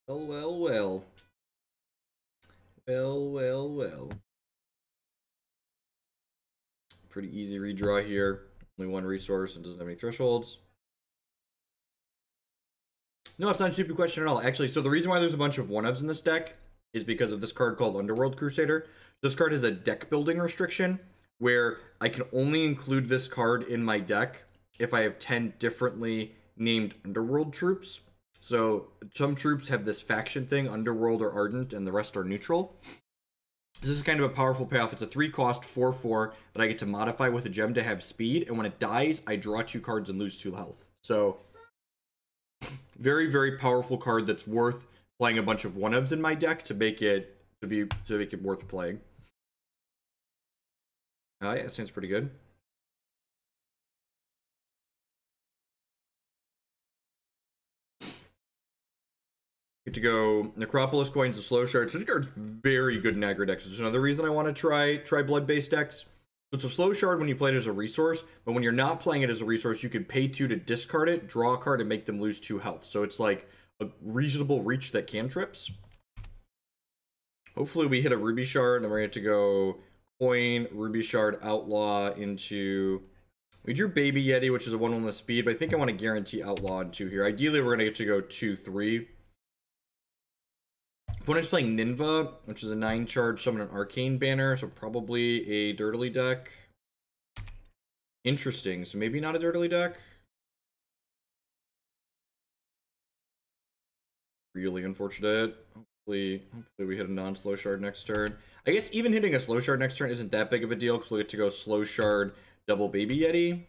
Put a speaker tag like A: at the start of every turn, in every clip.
A: Well, well, well. Well, well, well. Pretty easy redraw here. Only one resource and doesn't have any thresholds. No, it's not a stupid question at all. Actually, so the reason why there's a bunch of one-ofs in this deck is because of this card called Underworld Crusader. This card has a deck building restriction where I can only include this card in my deck if I have 10 differently named Underworld troops. So some troops have this faction thing, Underworld or Ardent, and the rest are neutral. This is kind of a powerful payoff. It's a 3-cost 4/4 that I get to modify with a gem to have speed, and when it dies, I draw 2 cards and lose 2 health. So very, very powerful card that's worth playing a bunch of one-ofs in my deck to make it worth playing. Yeah, it seems pretty good. Get to go Necropolis Coins and Slow Shards. This card's very good in aggro decks. There's another reason I want to try blood-based decks. So it's a Slow Shard when you play it as a resource, but when you're not playing it as a resource, you can pay 2 to discard it, draw a card, and make them lose 2 health. So it's like a reasonable reach that cantrips. Hopefully we hit a Ruby Shard, and we're going to go Coin, Ruby Shard, Outlaw into... We drew Baby Yeti, which is a 1/1 with speed, but I think I want to guarantee Outlaw on 2 here. Ideally, we're going to get to go 2/3. Opponent's playing Ninva, which is a 9-charge summon an Arcane banner, so probably a Dirtily deck. Interesting, so maybe not a Dirtily deck. Really unfortunate. Hopefully we hit a non-slow shard next turn. I guess even hitting a slow shard next turn isn't that big of a deal, because we'll get to go slow shard, double Baby Yeti.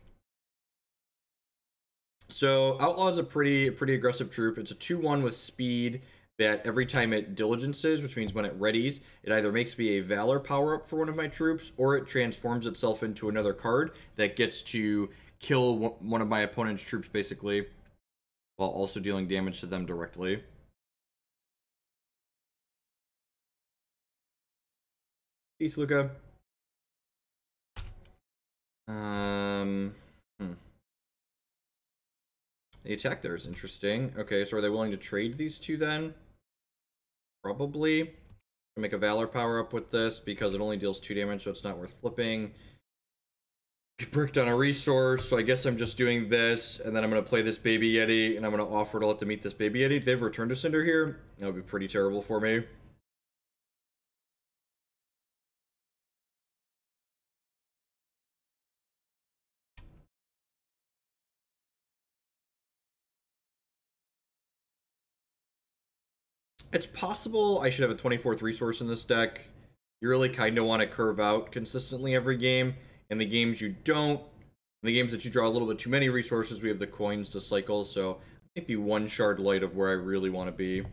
A: So Outlaw is a pretty aggressive troop. It's a 2/1 with speed that every time it diligences, which means when it readies, it either makes me a Valor power-up for one of my troops, or it transforms itself into another card that gets to kill one of my opponent's troops, basically, while also dealing damage to them directly. Peace, Luca. The attack there is interesting. Okay, so are they willing to trade these two then? Probably. Make a Valor power up with this because it only deals 2 damage, so it's not worth flipping. Bricked on a resource, so I guess I'm just doing this, and then I'm going to play this Baby Yeti, and I'm going to offer to let them eat this Baby Yeti. Do they have Return to Cinder here? That would be pretty terrible for me. It's possible I should have a 24th resource in this deck. You really kind of want to curve out consistently every game. In the games you don't, in the games that you draw a little bit too many resources, we have the coins to cycle, so maybe 1 shard light of where I really want to be.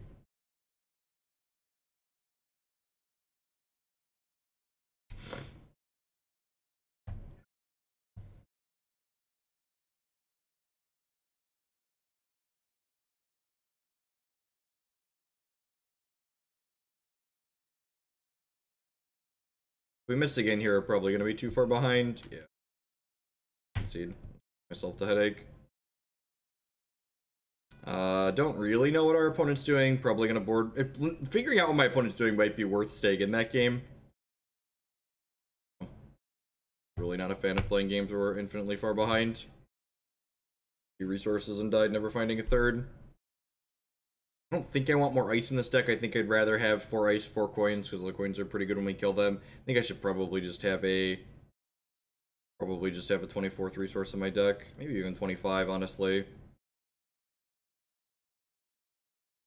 A: If we miss again here, we're probably going to be too far behind. Yeah. Concede myself the headache. Don't really know what our opponent's doing. Probably going to board... Figuring out what my opponent's doing might be worth staying in that game. Really not a fan of playing games where we're infinitely far behind. 2 resources and died, never finding a third. I don't think I want more ice in this deck. I think I'd rather have 4 ice, 4 coins, because the coins are pretty good when we kill them. I think I should probably just have a 24th resource in my deck. Maybe even 25, honestly.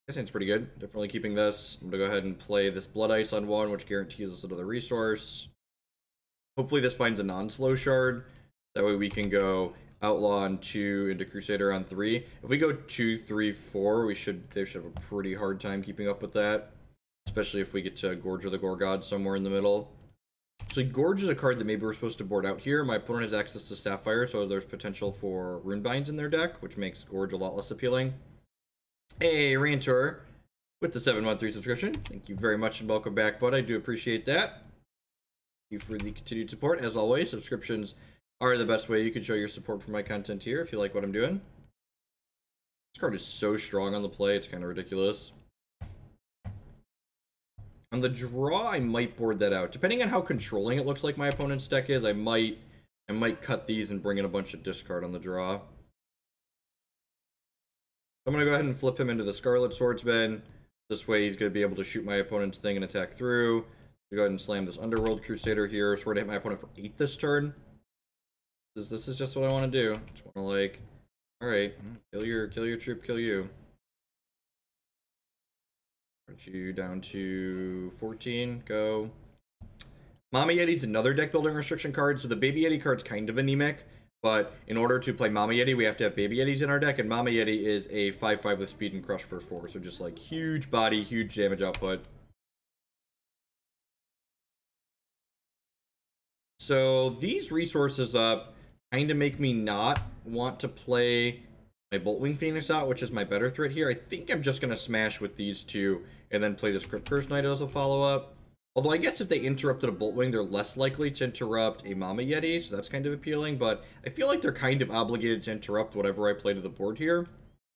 A: That seems pretty good. Definitely keeping this. I'm going to go ahead and play this Blood Ice on 1, which guarantees us another resource. Hopefully this finds a non-slow shard. That way we can go Outlaw on 2 into Crusader on 3. If we go 2, 3, 4, they should have a pretty hard time keeping up with that. Especially if we get to Gorge or the Gore God somewhere in the middle. So Gorge is a card that maybe we're supposed to board out here. My opponent has access to Sapphire, so there's potential for Runebinds in their deck, which makes Gorge a lot less appealing. Hey, Rantor, with the 7-1-3 subscription. Thank you very much and welcome back, bud. I do appreciate that. Thank you for the continued support. As always, subscriptions are the best way you can show your support for my content here if you like what I'm doing. This card is so strong on the play, it's kind of ridiculous. On the draw, I might board that out. Depending on how controlling it looks like my opponent's deck is, I might cut these and bring in a bunch of discard on the draw. I'm going to go ahead and flip him into the Scarlet Swordsman. This way he's going to be able to shoot my opponent's thing and attack through. Go ahead and slam this Underworld Crusader here. So we're going to hit my opponent for 8 this turn. This is just what I want to do. Just want to like, alright, kill your troop, kill you. Put you down to 14, go. Mama Yeti's another deck building restriction card, so the Baby Yeti card's kind of anemic, but in order to play Mama Yeti, we have to have Baby Yetis in our deck, and Mama Yeti is a 5/5 with speed and crush for 4, so just like huge body, huge damage output. So these resources up kind of make me not want to play my Boltwing Phoenix out, which is my better threat here. I think I'm just going to smash with these two and then play the Cryptcurse Knight as a follow-up. Although I guess if they interrupted a Boltwing, they're less likely to interrupt a Mama Yeti, so that's kind of appealing. But I feel like they're kind of obligated to interrupt whatever I play to the board here,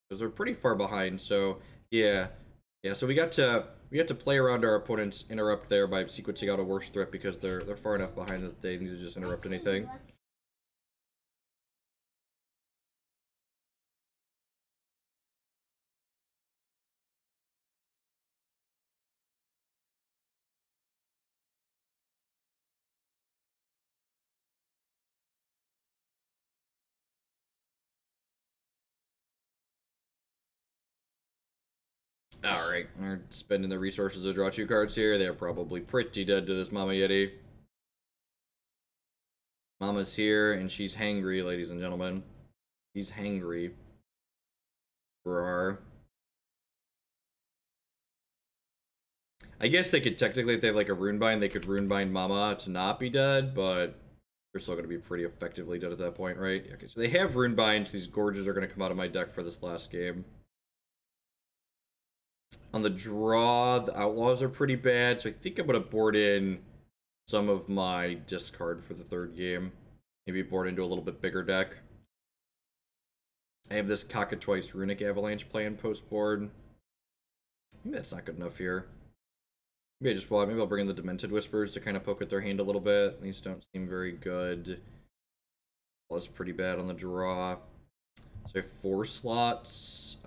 A: because they're pretty far behind. So yeah. So we got to play around our opponent's interrupt there by sequencing out a worse threat because they're far enough behind that they need to just interrupt anything. Alright, we're spending the resources to draw 2 cards here. They're probably pretty dead to this Mama Yeti. Mama's here, and she's hangry, ladies and gentlemen. She's hangry. Rawr. I guess they could technically, if they have like a Runebind, they could Runebind Mama to not be dead, but they're still going to be pretty effectively dead at that point, right? Okay, so they have Runebinds. These Gorges are going to come out of my deck for this last game. On the draw, the Outlaws are pretty bad, so I think I'm going to board in some of my discard for the 3rd game. Maybe board into a little bit bigger deck. I have this Cockatwice Runic Avalanche playing post board. Maybe that's not good enough here. Maybe I'll bring in the Demented Whispers to kind of poke at their hand a little bit. These don't seem very good. Was pretty bad on the draw. So I have 4 slots.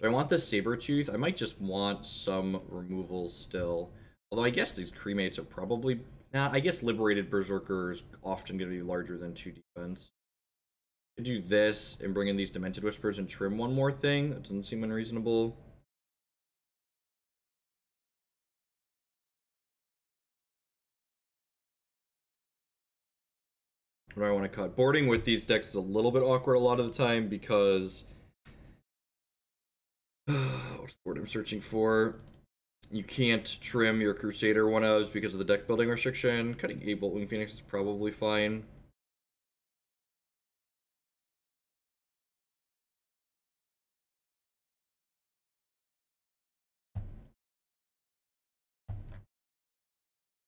A: Do I want the Sabretooth? I might just want some removal still. Although I guess these Cremates are probably... Nah, I guess Liberated Berserkers often going to be larger than 2 defense. I could do this and bring in these Demented Whispers and trim one more thing. That doesn't seem unreasonable. What do I want to cut? Boarding with these decks is a little bit awkward a lot of the time because... what's the word I'm searching for? You can't trim your Crusader one-ofs because of the deck building restriction. Cutting a Boltwing Phoenix is probably fine.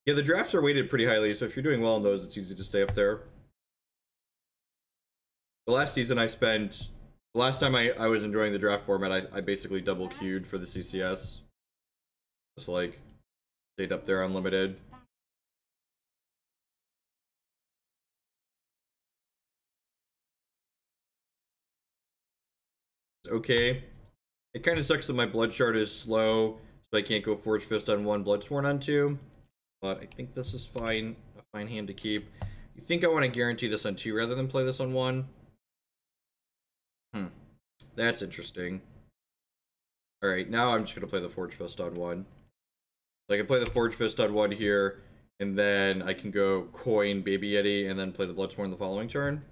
A: Yeah, the drafts are weighted pretty highly, so if you're doing well in those, it's easy to stay up there. The last season I spent... The last time I was enjoying the draft format, I basically double queued for the CCS. Just like, stayed up there unlimited. Okay. It kind of sucks that my blood shard is slow, so I can't go Forgefist on 1, Bloodsworn on 2. But I think this is fine. A fine hand to keep. You think I want to guarantee this on 2 rather than play this on 1? That's interesting. Alright, now I'm just going to play the Forgefist on 1. So I can play the Forgefist on 1 here, and then I can go coin Baby Yeti, and then play the Bloodsworn the following turn.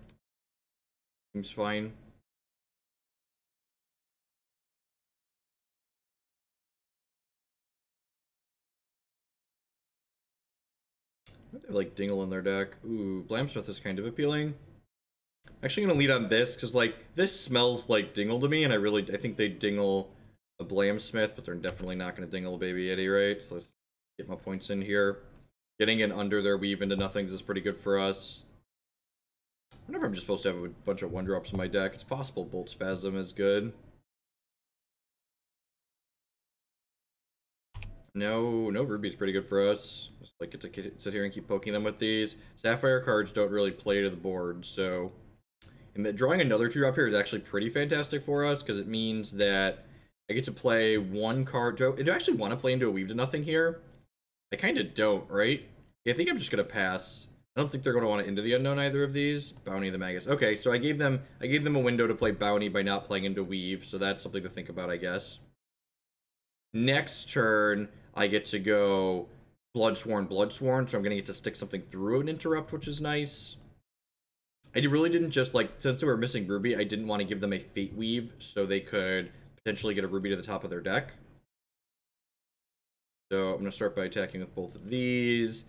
A: Seems fine. They have like Dingle in their deck. Ooh, Blamsmith is kind of appealing. Actually gonna lead on this, because like, this smells like Dingle to me, and I think they Dingle a Blamsmith, but they're definitely not gonna Dingle a Baby Yeti, right? So let's get my points in here. Getting in under their Weave into Nothings is pretty good for us. I wonder if I'm just supposed to have a bunch of 1-drops in my deck. It's possible Bolt Spasm is good. No ruby's pretty good for us. Just like get to sit here and keep poking them with these. Sapphire cards don't really play to the board, so... And drawing another 2-drop here is actually pretty fantastic for us, because it means that I get to play one card. Do I actually want to play into a Weave to Nothing here? I kind of don't, right? Yeah, I think I'm just going to pass. I don't think they're going to want to Into the Unknown either of these. Bounty the Magus. Okay, so I gave them a window to play Bounty by not playing into Weave, so that's something to think about, I guess. Next turn, I get to go Bloodsworn, so I'm going to get to stick something through an Interrupt, which is nice. I really didn't just, like, since they were missing Ruby, I didn't want to give them a Fate Weave so they could potentially get a Ruby to the top of their deck. So I'm going to start by attacking with both of these.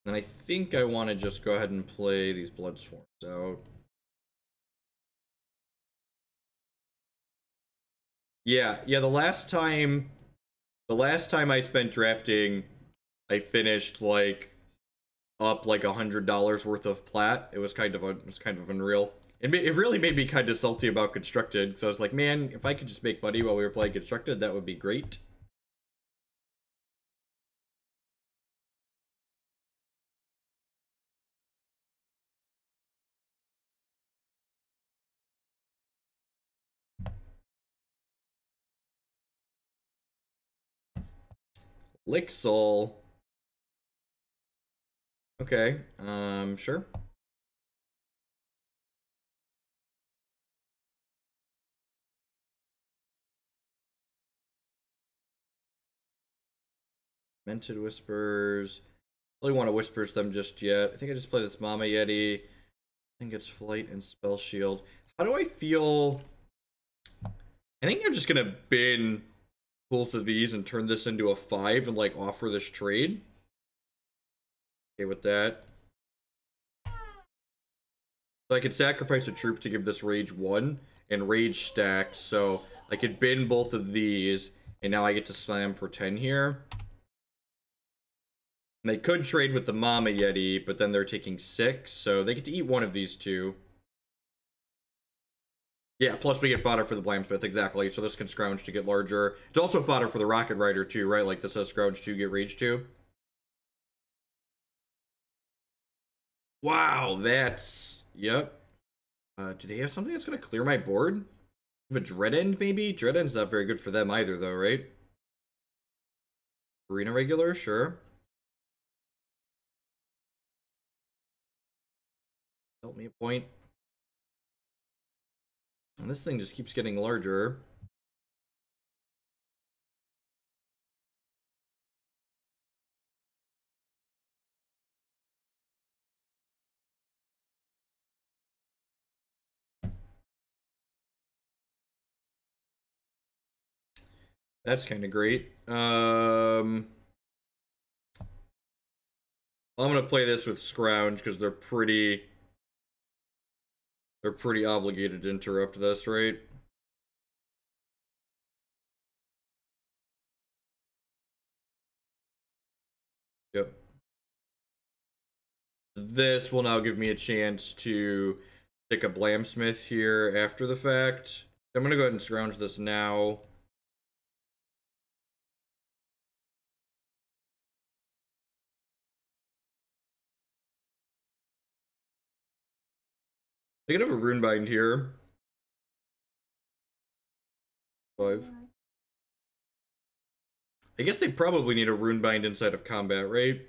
A: And I think I want to just go ahead and play these Bloodsworns out. Yeah, the last time I spent drafting, I finished, like, up like $100 worth of plat. It was kind of unreal. It really made me kind of salty about Constructed. So I was like, man, if I could just make money while we were playing Constructed, that would be great. Lixel. Okay, sure. Mented Whispers. I really want to Whispers them just yet. I think I just play this Mama Yeti. I think it's Flight and Spell Shield. How do I feel? I think I'm just gonna bin both of these and turn this into a 5 and like offer this trade. Okay with that. So I could sacrifice a troop to give this Rage 1 and Rage stack, so I could bin both of these, and now I get to slam for 10 here. And they could trade with the Mama Yeti, but then they're taking 6, so they get to eat one of these two. Yeah, plus we get fodder for the Blamsmith, exactly, so this can scrounge to get larger. It's also fodder for the Rocket Rider too, right? Like this says scrounge 2, get Rage 2. Wow, that's... Yep. Do they have something that's going to clear my board? Have a Dread End, maybe? Dread End's not very good for them either, though, right? Arena Regular, sure. Help me a point. And this thing just keeps getting larger. That's kind of great. I'm gonna play this with Scrounge because they're pretty obligated to interrupt this, right? Yep. This will now give me a chance to stick a Blamsmith here after the fact. I'm gonna go ahead and Scrounge this now. They could have a Runebind here. 5. I guess they probably need a Runebind inside of combat, right?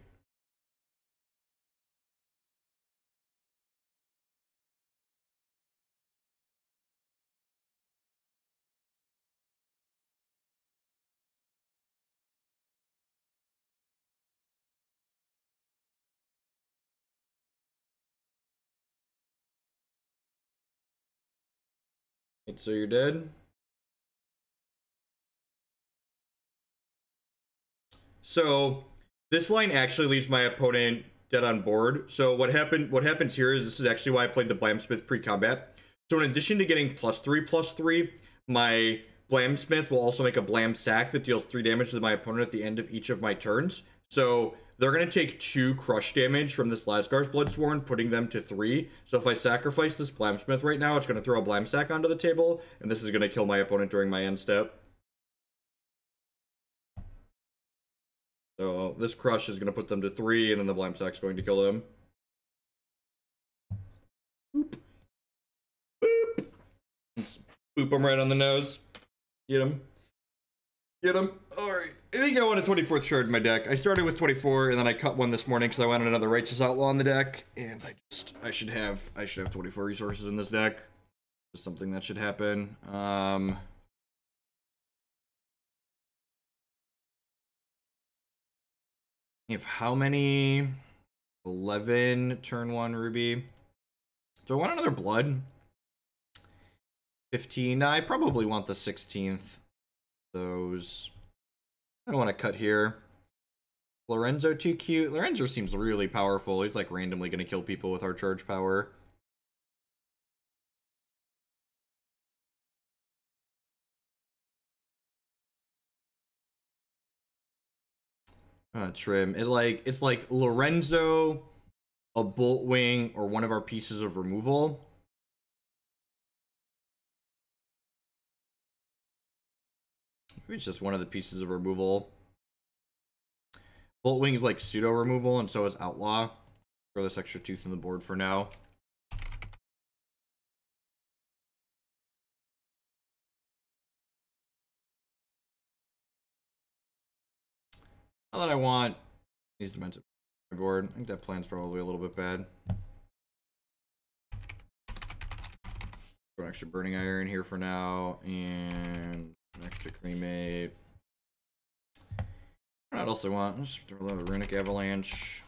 A: Right, so you're dead. So this line actually leaves my opponent dead on board. So what happens here is this is actually why I played the Blamsmith pre-combat. So in addition to getting +3/+3, my Blamsmith will also make a Blam sack that deals 3 damage to my opponent at the end of each of my turns. So they're going to take 2 crush damage from this Lazgar's Bloodsworn, putting them to 3. So if I sacrifice this Blamsmith right now, it's going to throw a Blam sack onto the table, and this is going to kill my opponent during my end step. So this crush is going to put them to 3, and then the Blamsack's going to kill them. Boop. Boop. Let's boop him right on the nose. Get him. Get him. Alright. I think I want a 24th shard in my deck. I started with 24, and then I cut one this morning because I wanted another Righteous Outlaw on the deck. And I should have 24 resources in this deck. Just something that should happen. We have how many? 11 turn 1 Ruby. Do I want another blood? 15. I probably want the 16th. Those. I don't want to cut here. Lorenzo too cute. Lorenzo seems really powerful. He's like randomly going to kill people with our charge power. Trim. It's like Lorenzo, a Boltwing, or one of our pieces of removal. Maybe it's just one of the pieces of removal. Boltwing is like pseudo removal, and so is Outlaw. Throw this extra tooth in the board for now. Now that I want these dimensions on my board, I think that plan's probably a little bit bad. Throw an extra Burning Ire in here for now, and an extra Cremate. What else I want? Let's throw a lot of Runic Avalanche.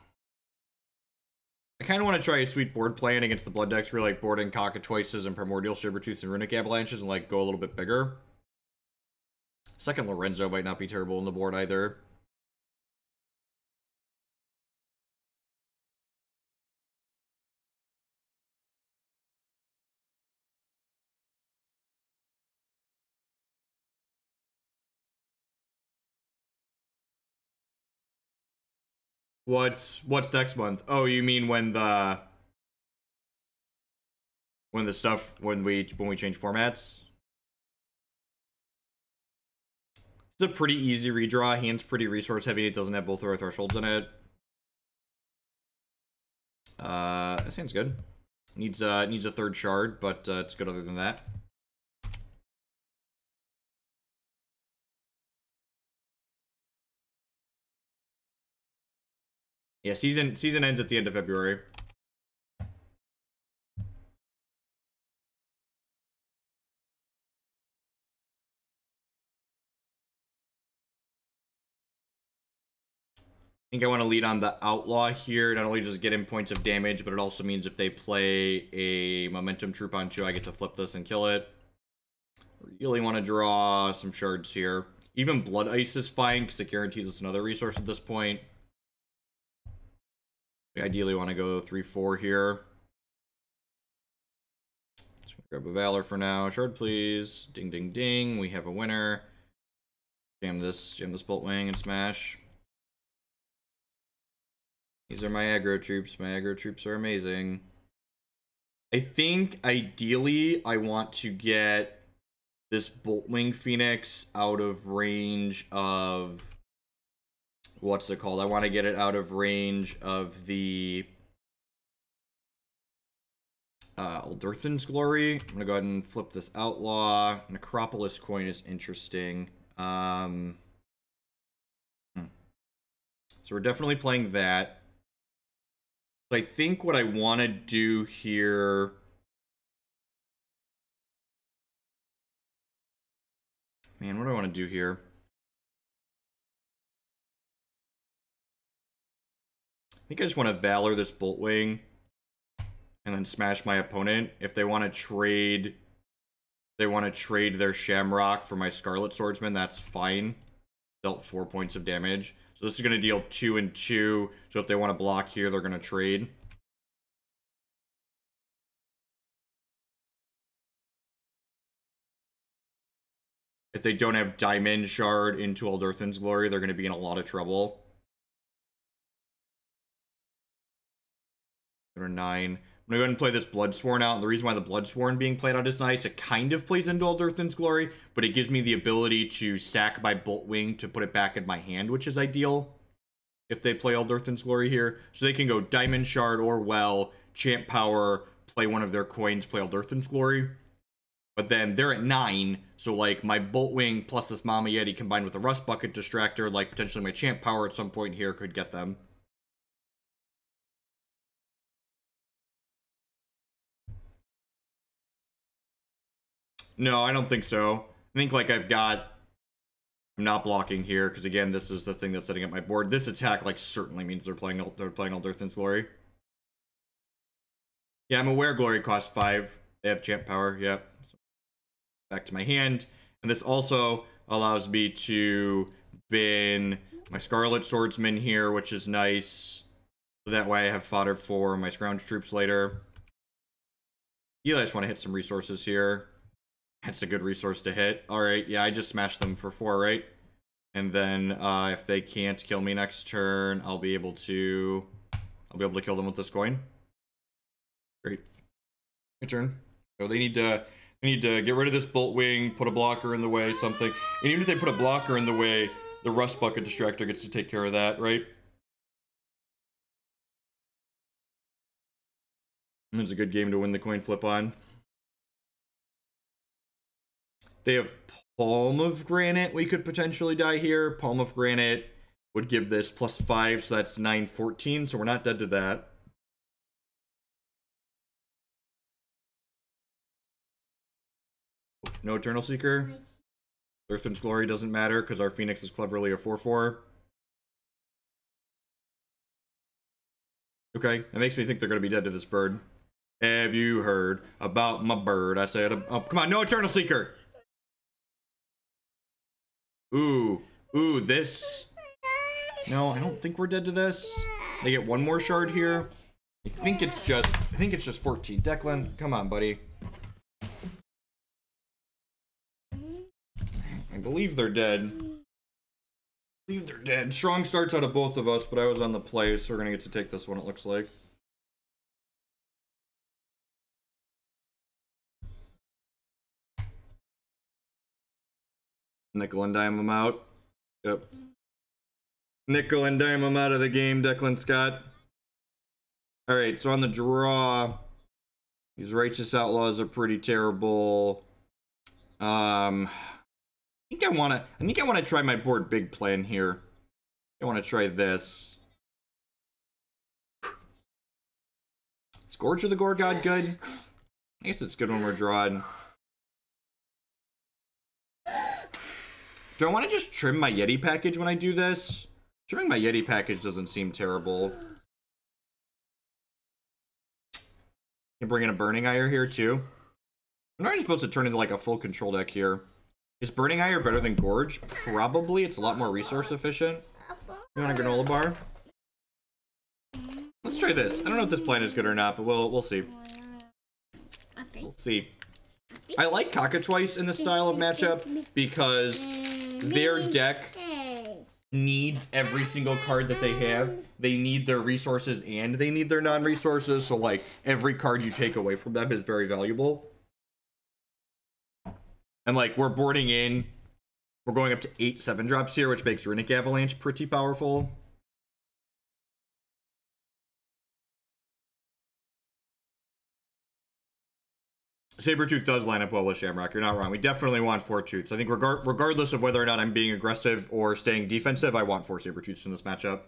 A: I kind of want to try a sweet board plan against the blood decks where like boarding Cockatwices and Primordial Sabretooths and Runic Avalanches and like go a little bit bigger. Second Lorenzo might not be terrible on the board either. What's next month? Oh, you mean when we change formats? It's a pretty easy redraw. Hand's pretty resource heavy. It doesn't have both of our thresholds in it. This hand's good. Needs a third shard, but it's good other than that. Yeah, season ends at the end of February. I think I want to lead on the Outlaw here. Not only does it get him points of damage, but it also means if they play a Momentum Troop on 2, I get to flip this and kill it. Really want to draw some shards here. Even Blood Ice is fine because it guarantees us another resource at this point. We ideally want to go 3-4 here. Just grab a Valor for now. Shard, please. Ding, ding, ding. We have a winner. Jam this Boltwing and smash. These are my aggro troops. My aggro troops are amazing. I think, ideally, I want to get this Boltwing Phoenix out of range of... What's it called? I want to get it out of range of the... Uldurthan's Glory. I'm going to go ahead and flip this Outlaw. Necropolis Coin is interesting. So we're definitely playing that. But I think what I want to do here... Man, what do I want to do here? I think I just want to Valor this Boltwing and then smash my opponent. If they want to trade... their Shamrock for my Scarlet Swordsman, that's fine. Dealt 4 points of damage. So this is going to deal 2 and 2. So if they want to block here, they're going to trade. If they don't have Diamond Shard into Uldurthan's Glory, they're going to be in a lot of trouble. Number 9. I'm going to go ahead and play this Bloodsworn out. And the reason why the Bloodsworn being played out is nice. It kind of plays into Uldurthan's Glory, but it gives me the ability to sack my Boltwing to put it back in my hand, which is ideal. if they play Earthen's Glory here. So they can go Diamond Shard or Well, Champ Power, play one of their coins, play Earthen's Glory. But then they're at 9, so like my Boltwing plus this Mama Yeti combined with a Rustbucket Distractor, like potentially my Champ Power at some point here could get them. No, I don't think so. I think like I'm not blocking here, because again, this is the thing that's setting up my board. This attack like certainly means they're playing Earthen's Glory. Yeah, I'm aware Glory costs 5. They have Champ Power, yep. Back to my hand, and this also allows me to bin my Scarlet Swordsman here, which is nice, so that way I have fodder for my Scrounge Troops later. Yeah, I just want to hit some resources here. That's a good resource to hit. All right, yeah, I just smashed them for 4, right? And then if they can't kill me next turn, I'll be able to kill them with this coin. Great. Good turn. So they need to get rid of this Boltwing, put a blocker in the way, something. And even if they put a blocker in the way, the Rustbucket Distractor gets to take care of that, right? And it's a good game to win the coin flip on. They have Palm of Granite. We could potentially die here. Palm of Granite would give this +5, so that's 9-14, so we're not dead to that. No Eternal Seeker. Earthen's Glory doesn't matter because our Phoenix is cleverly a 4/4. Okay, that makes me think they're going to be dead to this bird. Have you heard about my bird? I said, oh, come on, no Eternal Seeker. Ooh, this. No, I don't think we're dead to this. They get one more shard here. I think it's just 14. Declan, come on, buddy. I believe they're dead. Strong starts out of both of us, but I was on the play, so we're gonna get to take this one, it looks like. Nickel and dime them out. Yep. Nickel and dime them out of the game, Declan Scott. Alright, so on the draw, these Righteous Outlaws are pretty terrible. I think I wanna try my board big plan here. I wanna try this. Is Gorge or the Gore God good? I guess it's good when we're drawing. Do I want to just trim my Yeti package when I do this? Trimming my Yeti package doesn't seem terrible. Can bring in a Burning Ire here too. I'm not even supposed to turn into like a full control deck here. Is Burning Ire better than Gorge? Probably. It's a lot more resource efficient. You want a granola bar? Let's try this. I don't know if this plan is good or not, but we'll see. We'll see. I like Cockatwice in this style of matchup because their deck needs every single card that they have. They need their resources and they need their non-resources, so like every card you take away from them is very valuable. And like we're boarding in, we're going up to 8 7-drops here, which makes Runic Avalanche pretty powerful. Sabretooth does line up well with Shamrock. You're not wrong. We definitely want 4 Tooths. I think regardless of whether or not I'm being aggressive or staying defensive, I want 4 Sabretooths in this matchup.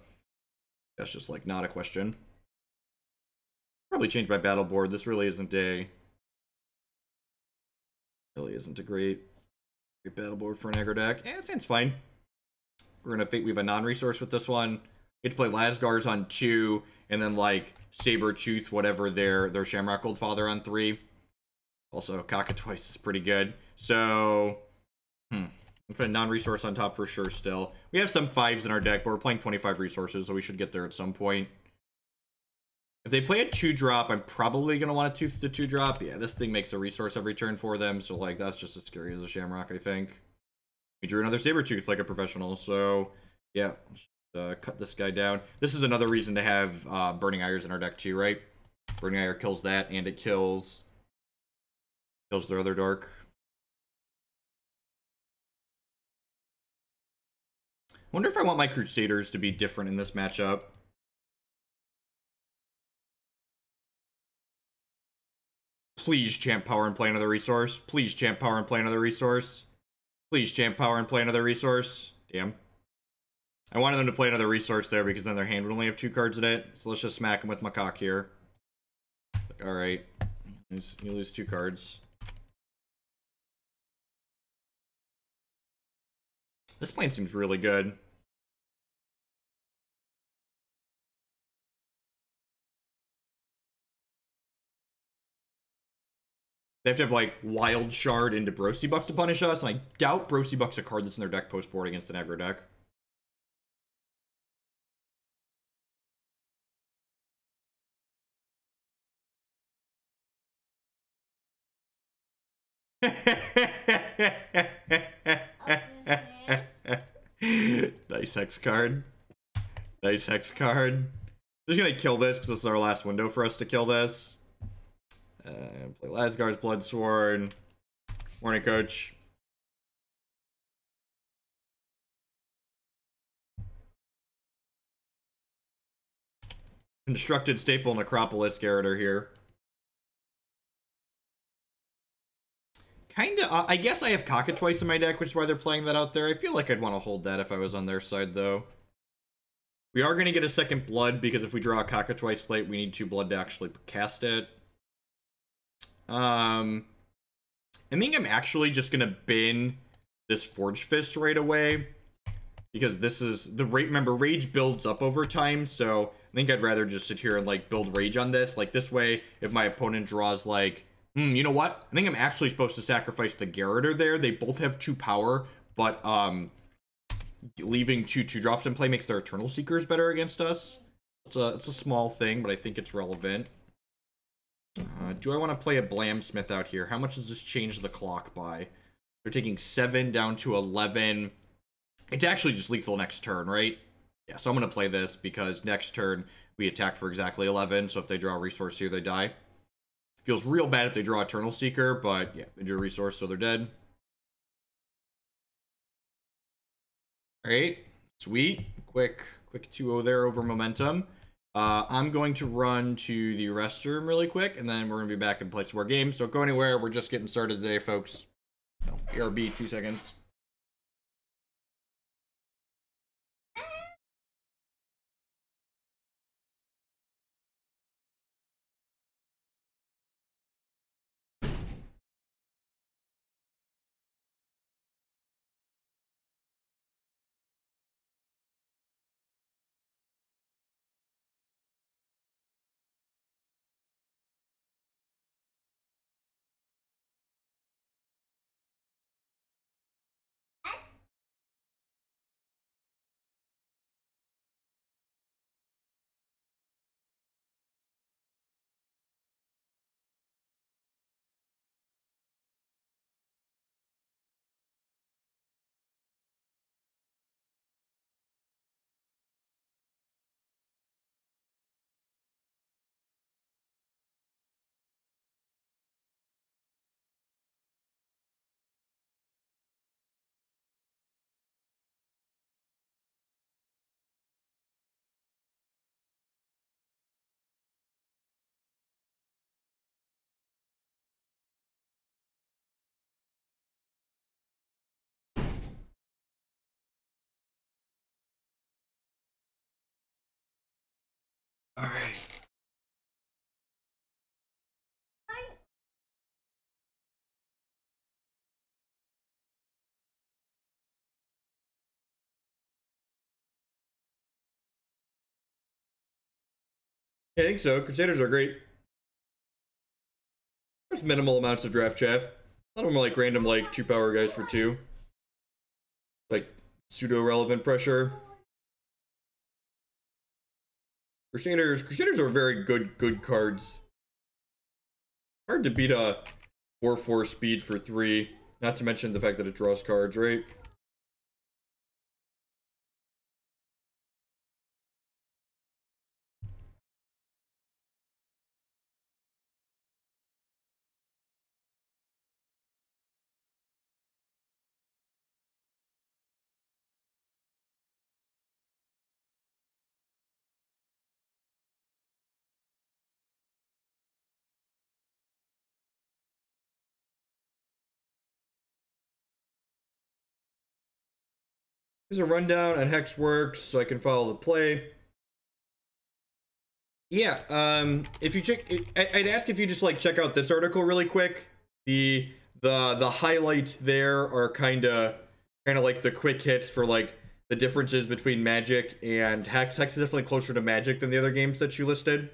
A: That's just, like, not a question. Probably change my battle board. This really isn't a great battle board for an aggro deck. Yeah, it seems fine. We're gonna think we have a non-resource with this one. We get to play Lazgars on 2, and then, like, Sabretooth, whatever their Shamrock Goldfather on 3. Also, Cockatwice is pretty good. So, I'm putting a non-resource on top for sure still. We have some 5s in our deck, but we're playing 25 resources, so we should get there at some point. If they play a 2-drop, I'm probably going to want a Tooth to 2-drop. Yeah, this thing makes a resource every turn for them, so, like, that's just as scary as a Shamrock, I think. We drew another Sabretooth like a professional, so, yeah. Cut this guy down. This is another reason to have Burning Ires in our deck, too, right? Burning Ire kills that, and it kills their other dark. Wonder if I want my Crusaders to be different in this matchup. Please champ power and play another resource. Please champ power and play another resource. Please champ power and play another resource. Damn. I wanted them to play another resource there because then their hand would only have 2 cards in it. So let's just smack them with my cock here. Like, alright. You lose 2 cards. This plan seems really good. They have to have, like, Wild Shard into Brosybuck to punish us, and I doubt Brosybuck's a card that's in their deck post-board against an aggro deck. Nice Hex card. Nice Hex card. Just gonna kill this because this is our last window for us to kill this. Play Lazgar's Bloodsworn. Morning, Coach. Constructed staple Necropolis Garroter here. Kinda, I guess I have Cockatwice in my deck, which is why they're playing that out there. I feel like I'd want to hold that if I was on their side, though. We are going to get a second blood, because if we draw a Cockatwice late, we need 2 blood to actually cast it. I think I'm actually just going to bin this Forgefist right away, because this is, remember, Rage builds up over time, so I think I'd rather just sit here and, like, build Rage on this. Like, this way, if my opponent draws, like, you know what? I think I'm actually supposed to sacrifice the Garroter there. They both have 2 power, but leaving 2 2-drops in play makes their Eternal Seekers better against us. It's a small thing, but I think it's relevant. Do I want to play a Blamsmith out here? How much does this change the clock by? They're taking 7 down to 11. It's actually just lethal next turn, right? Yeah, so I'm going to play this because next turn we attack for exactly 11, so if they draw a resource here, they die. Feels real bad if they draw Eternal Seeker, but yeah, they drew a resource, so they're dead. Alright, sweet. Quick 2-0 there over momentum. I'm going to run to the restroom really quick, and then we're going to be back and play some more games. Don't go anywhere, we're just getting started today, folks. No, BRB, 2 seconds. Alright. Yeah, I think so. Crusaders are great. There's minimal amounts of draft chaff. A lot of them are like random, like 2-power guys for 2. Like pseudo-relevant pressure. Crusaders are very good cards. Hard to beat a 4/4 speed for 3. Not to mention the fact that it draws cards, right? Here's a rundown on Hex works so I can follow the play. Yeah, if you check, I'd ask if you just like check out this article really quick. The highlights there are kind of like the quick hits for like the differences between Magic and Hex. Hex is definitely closer to Magic than the other games that you listed.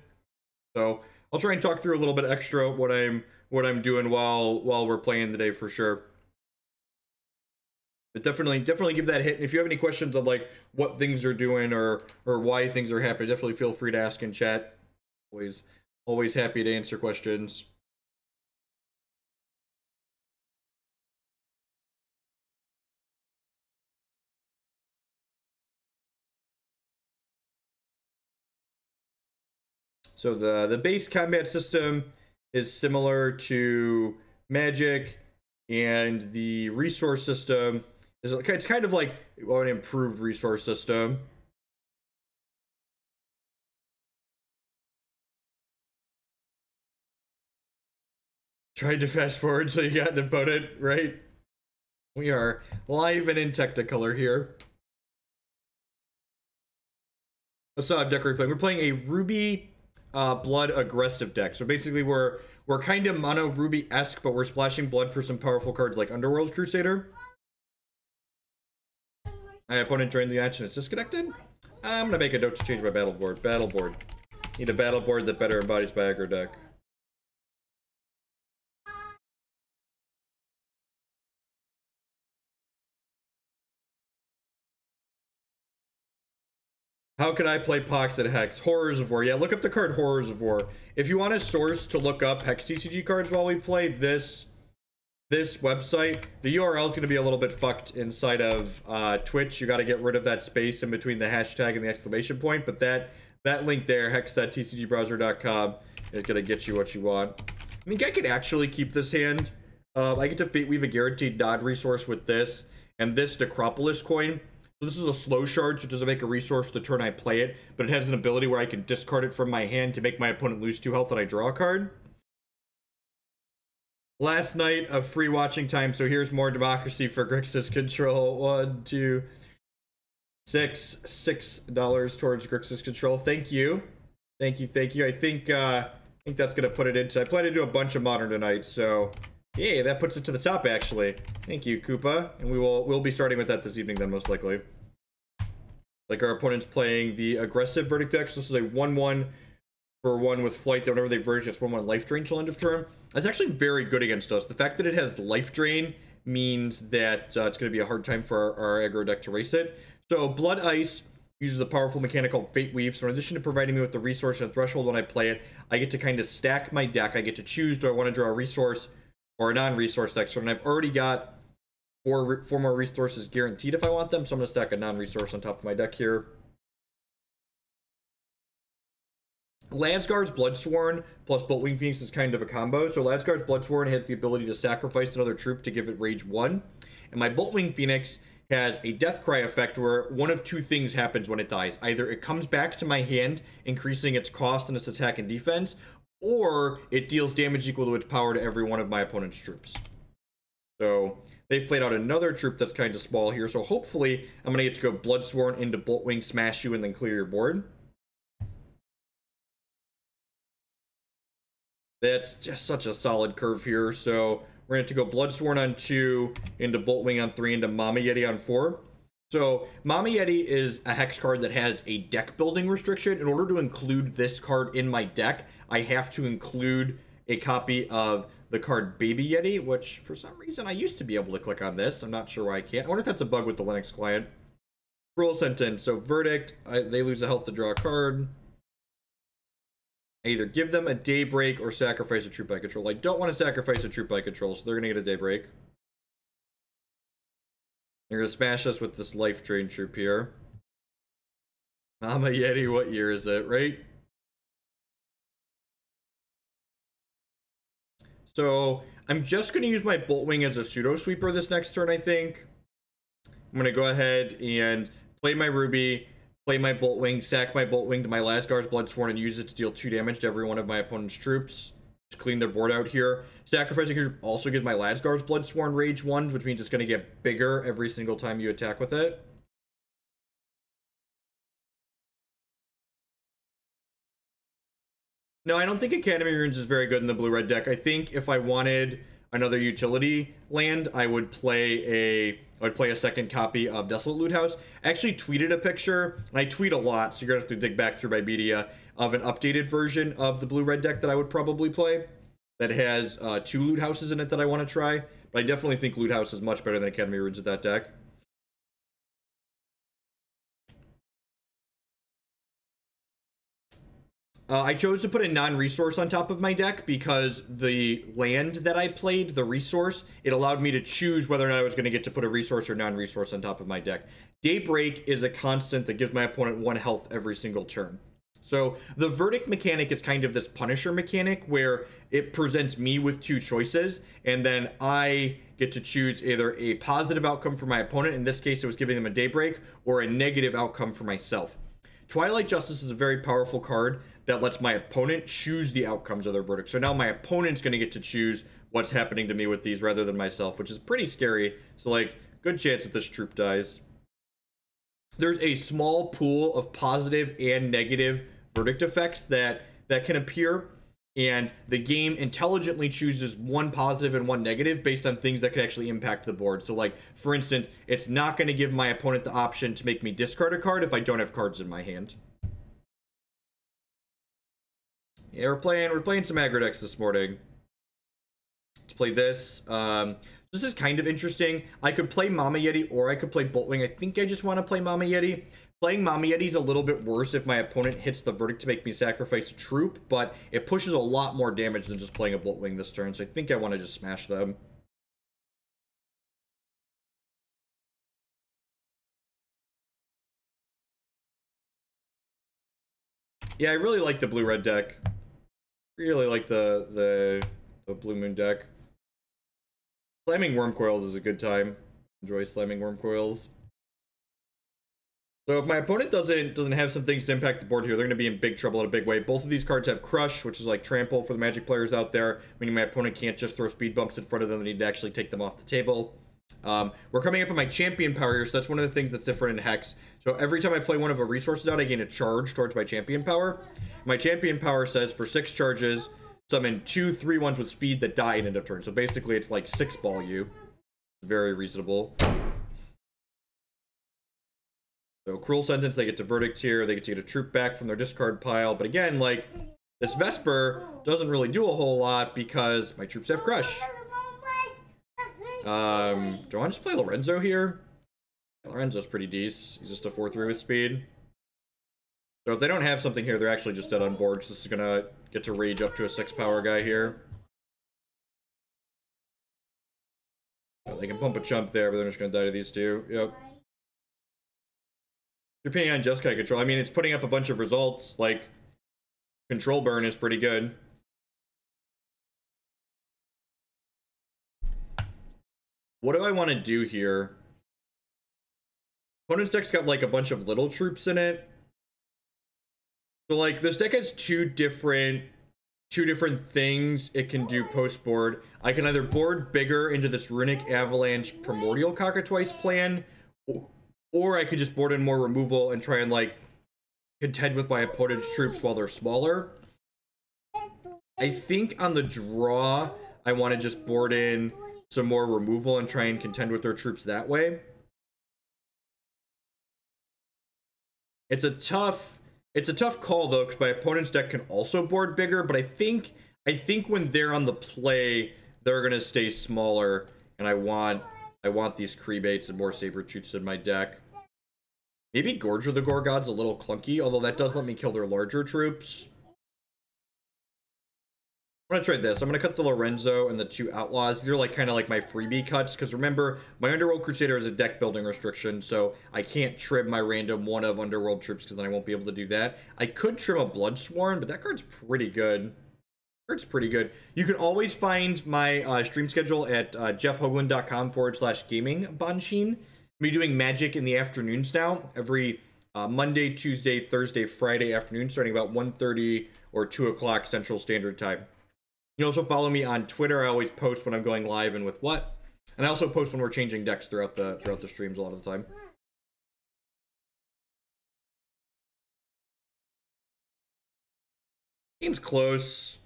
A: So I'll try and talk through a little bit extra what I'm doing while we're playing today for sure. But definitely give that a hit. And if you have any questions on like what things are doing or why things are happening, definitely feel free to ask in chat. Always happy to answer questions. So the base combat system is similar to Magic, and the resource system is, it's kind of like an improved resource system. Tried to fast forward so you got an opponent, right? We are live and in Technicolor here. Let's deck we're playing. We're playing a Ruby blood aggressive deck. So basically we're kind of mono Ruby-esque, but we're splashing blood for some powerful cards like Underworld Crusader. My opponent joined the action. It's disconnected. I'm gonna make a note to change my battle board. Need a battle board that better embodies my aggro deck. How can I play Pox at Hex? Horrors of War. Yeah, look up the card Horrors of War. If you want a source to look up Hex TCG cards while we play this website, the URL is going to be a little bit fucked inside of Twitch. You got to get rid of that space in between the hashtag and the exclamation point. But that link there, hex.tcgbrowser.com, is going to get you what you want. I think I could actually keep this hand. I get to Fate Weave a guaranteed nod resource with this and this Necropolis coin. So this is a slow shard, so it doesn't make a resource the turn I play it, but it has an ability where I can discard it from my hand to make my opponent lose 2 health and I draw a card. Last night of free watching time, so here's more democracy for Grixis control. 1, 2, $6 towards Grixis control. Thank you. Thank you. I think that's gonna put it into. I plan to do a bunch of modern tonight, so yeah, that puts it to the top, actually. Thank you, Koopa. And we'll be starting with that this evening, then, most likely. Like, our opponent's playing the aggressive verdict deck. So this is a 1/1 for 1 with flight. That whenever they verdict, it's 1/1 life drain till end of turn. That's actually very good against us. The fact that it has life drain means that it's going to be a hard time for our aggro deck to race it. So, Blood Ice uses the powerful mechanic called Fate Weave. So in addition to providing me with the resource and threshold when I play it, I get to kind of stack my deck. I get to choose, do I want to draw a resource or a non-resource deck. So I've already got four more resources guaranteed if I want them. So I'm going to stack a non-resource on top of my deck here. Lazgar's Bloodsworn plus Boltwing Phoenix is kind of a combo. So Lazgar's Bloodsworn has the ability to sacrifice another troop to give it Rage 1. And my Boltwing Phoenix has a Deathcry effect where one of 2 things happens when it dies. Either it comes back to my hand, increasing its cost and its attack and defense, or it deals damage equal to its power to every one of my opponent's troops. So they've played out another troop that's kind of small here. So hopefully I'm going to get to go Bloodsworn into Boltwing, smash you, and then clear your board. That's just such a solid curve here. So we're going to go Bloodsworn on 2, into Boltwing on 3, into Mama Yeti on 4. So Mama Yeti is a hex card that has a deck building restriction. In order to include this card in my deck, I have to include a copy of the card Baby Yeti, which for some reason I used to be able to click on this. I'm not sure why I can't. I wonder if that's a bug with the Linux client. Cruel Sentence. So Verdict, they lose a health to draw a card. I either give them a Daybreak or sacrifice a troop I control. I don't want to sacrifice a troop I control, so they're going to get a Daybreak. They're going to smash us with this life drain troop here. Mama Yeti, what year is it, right? So I'm just going to use my Boltwing as a pseudo sweeper this next turn, I think. I'm going to go ahead and play my Ruby, play my Boltwing, sack my Boltwing to my Lazgar's Bloodsworn, and use it to deal 2 damage to every one of my opponent's troops. Just clean their board out here. Sacrificing your troop also gives my Lazgar's Bloodsworn Rage 1, which means it's going to get bigger every single time you attack with it. No, I don't think Academy Runes is very good in the blue-red deck. I think if I wanted another utility land, I would play a second copy of Desolate Loot House. I actually tweeted a picture, and I tweet a lot, so you're gonna have to dig back through my media, of an updated version of the blue-red deck that I would probably play that has 2 loot houses in it that I want to try. But I definitely think Loot House is much better than Academy Runes at that deck. I chose to put a non-resource on top of my deck because the land that I played, the resource, it allowed me to choose whether or not I was going to get to put a resource or non-resource on top of my deck. Daybreak is a constant that gives my opponent 1 health every single turn. So the verdict mechanic is kind of this Punisher mechanic where it presents me with 2 choices, and then I get to choose either a positive outcome for my opponent, in this case it was giving them a Daybreak, or a negative outcome for myself. Twilight Justice is a very powerful card that lets my opponent choose the outcomes of their verdict. So now my opponent's going to get to choose what's happening to me with these rather than myself, which is pretty scary. So, like, good chance that this troop dies. There's a small pool of positive and negative verdict effects that can appear, and the game intelligently chooses 1 positive and 1 negative based on things that could actually impact the board. So, like, for instance, it's not going to give my opponent the option to make me discard a card if I don't have cards in my hand. Yeah, we're playing some aggro decks this morning. Let's play this. This is kind of interesting. I could play Mama Yeti or I could play Boltwing. I think I just want to play Mama Yeti. Playing Mama Yeti is a little bit worse if my opponent hits the verdict to make me sacrifice a troop, but it pushes a lot more damage than just playing a Boltwing this turn, so I think I want to just smash them. Yeah, I really like the blue-red deck. Really like the Blue Moon deck. Slamming Wormcoils is a good time. Enjoy slamming Wormcoils. So if my opponent doesn't have some things to impact the board here, they're going to be in big trouble in a big way. Both of these cards have Crush, which is like Trample for the Magic players out there, meaning my opponent can't just throw speed bumps in front of them. They need to actually take them off the table. We're coming up on my champion power here, so that's one of the things that's different in Hex. So every time I play one of the resources out, I gain a charge towards my champion power. My champion power says for 6 charges, summon 2 3/1s with speed that die at end of turn. So basically it's like 6-ball you. Very reasonable. So Cruel Sentence, they get to verdict here. They get to get a troop back from their discard pile. But again, like, this Vesper doesn't really do a whole lot because my troops have Crush. Do I want to just play Lorenzo here? Yeah, Lorenzo's pretty decent. He's just a 4/3 with speed. So if they don't have something here, they're actually just dead on board. So this is going to get to rage up to a 6-power guy here. Oh, they can pump a chump there, but they're just going to die to these 2. Yep. Depending on Jeskai control, I mean, it's putting up a bunch of results. Like, control burn is pretty good. What do I want to do here? Opponent's deck's got like a bunch of little troops in it. So like this deck has two different things it can do post board. I can either board bigger into this Runic Avalanche Primordial Cockatwice plan, or I could just board in more removal and try and like contend with my opponent's troops while they're smaller. I think on the draw, I want to just board in some more removal and try and contend with their troops that way. It's a tough call though, because my opponent's deck can also board bigger, but I think when they're on the play, they're gonna stay smaller, and I want these Cremates and more Sabretooths in my deck. Maybe Gorge of the Gore God's a little clunky, although that does let me kill their larger troops. I'm gonna try this. I'm gonna cut the Lorenzo and the 2 Outlaws. They're like kind of like my freebie cuts, because remember, my Underworld Crusader is a deck building restriction, so I can't trim my random one of Underworld troops, because then I won't be able to do that. I could trim a Bloodsworn, but that card's pretty good. Card's pretty good. You can always find my stream schedule at jeffhoagland.com/gaming Banshin. I'll be doing Magic in the afternoons now, every Monday, Tuesday, Thursday, Friday afternoon, starting about 1:30 or 2 o'clock Central Standard Time. You can also follow me on Twitter. I always post when I'm going live and with what. And I also post when we're changing decks throughout the streams a lot of the time. Hand's close.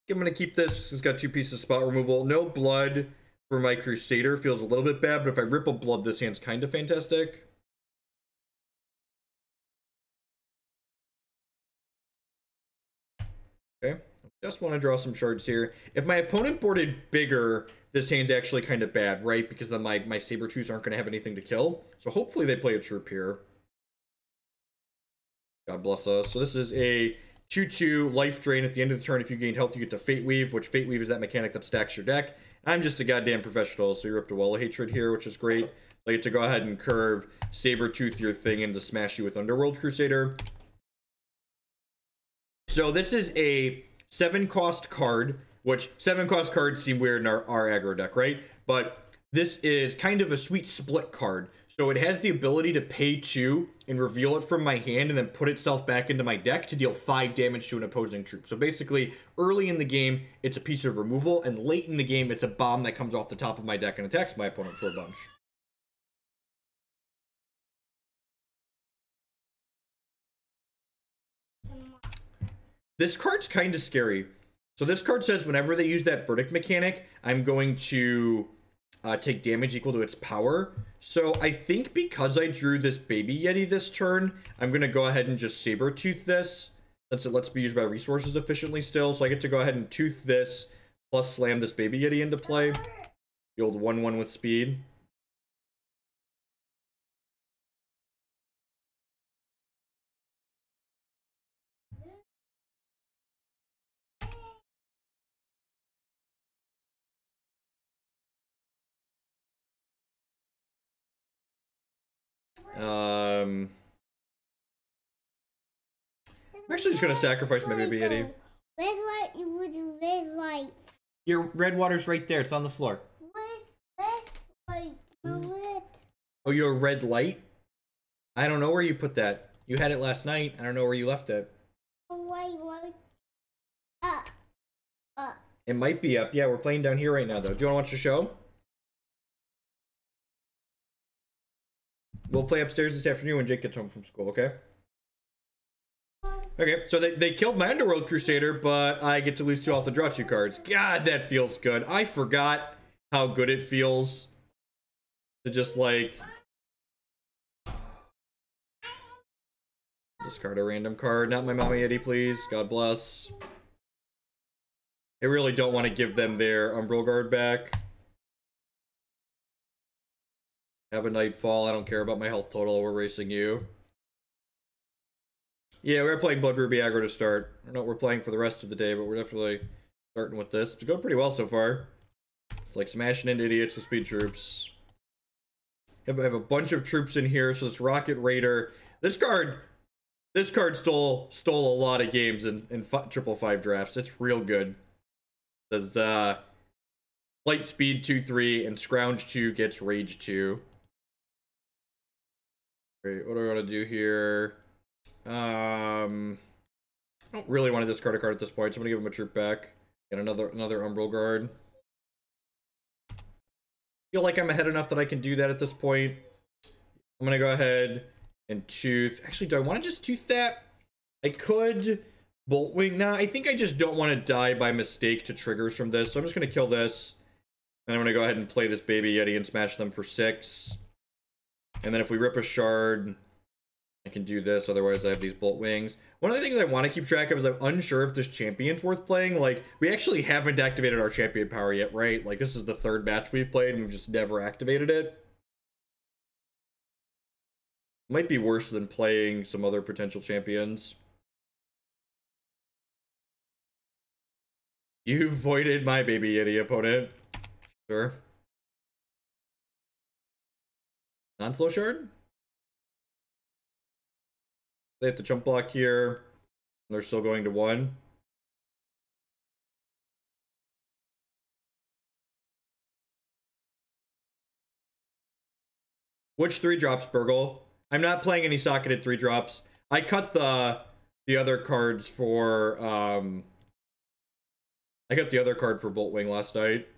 A: I'm going to keep this. It's got 2 pieces of spot removal. No blood for my Crusader. Feels a little bit bad, but if I rip a blood, this hand's kind of fantastic. Okay. Just want to draw some shards here. If my opponent boarded bigger, this hand's actually kind of bad, right? Because then my Sabretooths aren't going to have anything to kill. So hopefully they play a troop here. God bless us. So this is a 2/2 life drain. At the end of the turn, if you gain health, you get to Fate Weave, which Fate Weave is that mechanic that stacks your deck. I'm just a goddamn professional, so you're up to Wall of Hatred here, which is great. I get to go ahead and curve Sabretooth your thing and to smash you with Underworld Crusader. So this is a 7-cost card, which 7-cost cards seem weird in our aggro deck, right? But this is kind of a sweet split card. So it has the ability to pay 2 and reveal it from my hand and then put itself back into my deck to deal 5 damage to an opposing troop. So basically, early in the game, it's a piece of removal, and late in the game, it's a bomb that comes off the top of my deck and attacks my opponent for a bunch. This card's kind of scary. So this card says whenever they use that verdict mechanic, I'm going to take damage equal to its power. So I think because I drew this Baby Yeti this turn, I'm going to go ahead and just Sabretooth this, since it lets me use my resources efficiently still. So I get to go ahead and tooth this, plus slam this Baby Yeti into play. The old 1/1 with speed. I'm actually just gonna sacrifice my Baby Yeti.
B: Red light, you would do red light.
A: Your red water's right there. It's on the floor.
B: Red light, no red.
A: Oh, your red light? I don't know where you put that. You had it last night. I don't know where you left it.
B: White light.
A: It might be up. Yeah, we're playing down here right now, though. Do you want to watch the show? We'll play upstairs this afternoon when Jake gets home from school, okay? Okay, so they killed my Underworld Crusader, but I get to lose 2 off the draw 2 cards. God, that feels good. I forgot how good it feels to just, like, discard a random card. Not my Mama Yeti, please. God bless. I really don't want to give them their Umbral Guard back. Have a Nightfall. I don't care about my health total. We're racing you. Yeah, we're playing Blood Ruby Aggro to start. I don't know what we're playing for the rest of the day, but we're definitely starting with this. It's going pretty well so far. It's like smashing into idiots with speed troops. I have a bunch of troops in here, so this Rocket Raider. This card stole a lot of games in 5/5 drafts. It's real good. Does Light Speed 2/3 and Scrounge 2 gets Rage 2. Great, what do I want to do here? I don't really want to discard a card at this point, so I'm gonna give him a troop back. Get another Umbral Guard. Feel like I'm ahead enough that I can do that at this point. I'm gonna go ahead and tooth. Actually, do I want to just tooth that? I could Boltwing. Nah, I think I just don't want to die by mistake to triggers from this, so I'm just gonna kill this. And I'm gonna go ahead and play this Baby Yeti and smash them for 6. And then if we rip a shard, I can do this. Otherwise, I have these Boltwings. One of the things I want to keep track of is I'm unsure if this champion's worth playing. Like, we actually haven't activated our champion power yet, right? Like, this is the 3rd match we've played, and we've just never activated it. Might be worse than playing some other potential champions. You voided my Baby Yeti, opponent. Sure. Non-slow shard? They have to jump block here. They're still going to 1. Which 3-drops, Burgle? I'm not playing any socketed 3-drops. I cut the other cards for I got the other card for Boltwing last night.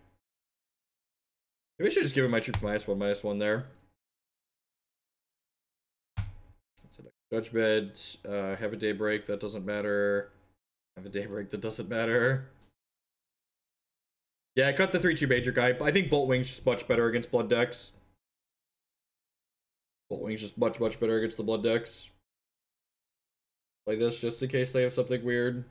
A: Maybe I should just give him my troops -1/-1 there. Judgment, have a daybreak, that doesn't matter. Have a daybreak, that doesn't matter. Yeah, I cut the 3-2 major guy, but I think Boltwing's just much better against blood decks. Boltwing's just much better against the blood decks. Play this just in case they have something weird.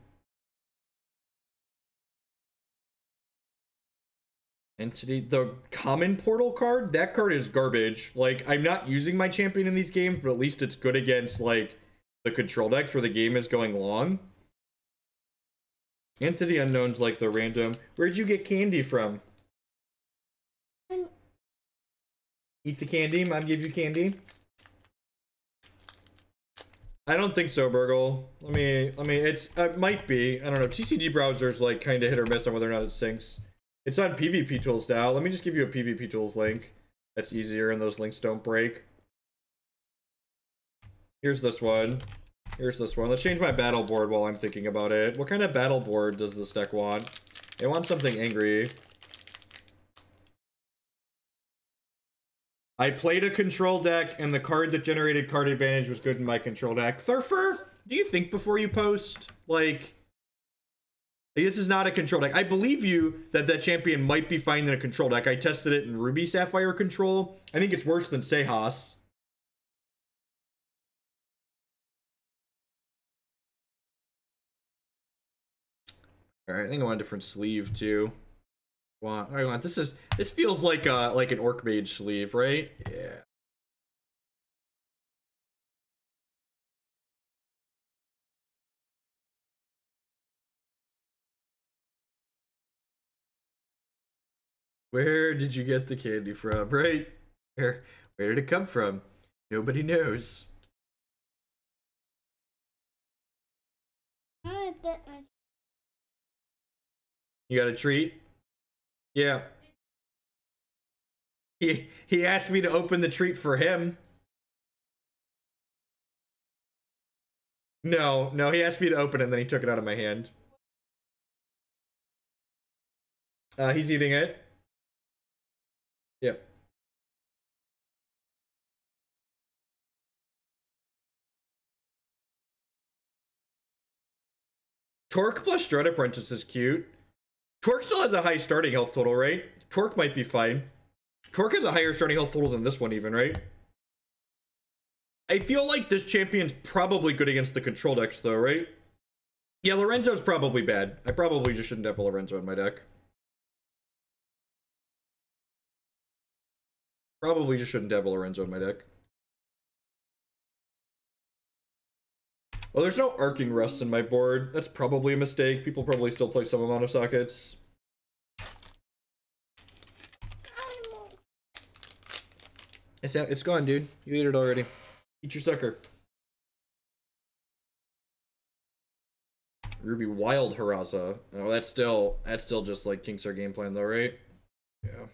A: Entity, the common portal card, that card is garbage. Like, I'm not using my champion in these games, but at least it's good against, like, the control decks where the game is going long. Entity Unknown's like the random. Where'd you get candy from? Eat the candy, Mom give you candy? I don't think so, Burgle. Let me, it might be. I don't know. TCG browser's like kind of hit or miss on whether or not it syncs. It's on PvP tools now. Let me just give you a PvP tools link. That's easier and those links don't break. Here's this one. Here's this one. Let's change my battle board while I'm thinking about it. What kind of battle board does this deck want? It wants something angry. I played a control deck, and the card that generated card advantage was good in my control deck. Thurfer, do you think before you post? Like, this is not a control deck. I believe you that that champion might be fine in a control deck. I tested it in Ruby Sapphire control. I think it's worse than Sejas. Alright, I think I want a different sleeve too. I want this feels like an Orc Mage sleeve, right? Yeah. Where did you get the candy from, right? Where did it come from? Nobody knows. You got a treat? Yeah. He asked me to open the treat for him. No, he asked me to open it and then he took it out of my hand. He's eating it. Yep. Torque plus Dread Apprentice is cute. Torque still has a high starting health total, right? Torque might be fine. Torque has a higher starting health total than this one even, right? I feel like this champion's probably good against the control decks though, right? Yeah, Lorenzo's probably bad. I probably just shouldn't have a Lorenzo in my deck. Probably just shouldn't have a Lorenzo in my deck. Well, there's no Arcing Rusts in my board. That's probably a mistake. People probably still play some amount of sockets. It's gone, dude. You ate it already. Eat your sucker. Ruby Wild Haraza. Oh, that's still just like Kingstar game plan though, right? Yeah.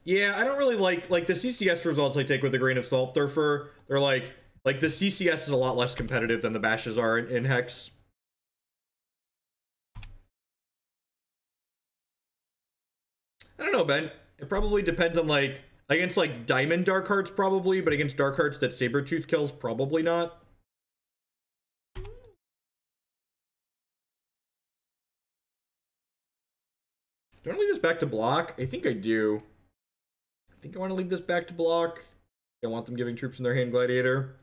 A: Yeah, I don't really like the CCS results I take with a grain of salt. They're like the CCS is a lot less competitive than the bashes are in Hex. I don't know, Ben. It probably depends on like against like Diamond Dark Hearts probably, but against Dark Hearts that Sabretooth kills probably not. Do I want to leave this back to block? I think I do. I think I want to leave this back to block. I want them giving troops in their hand gladiator.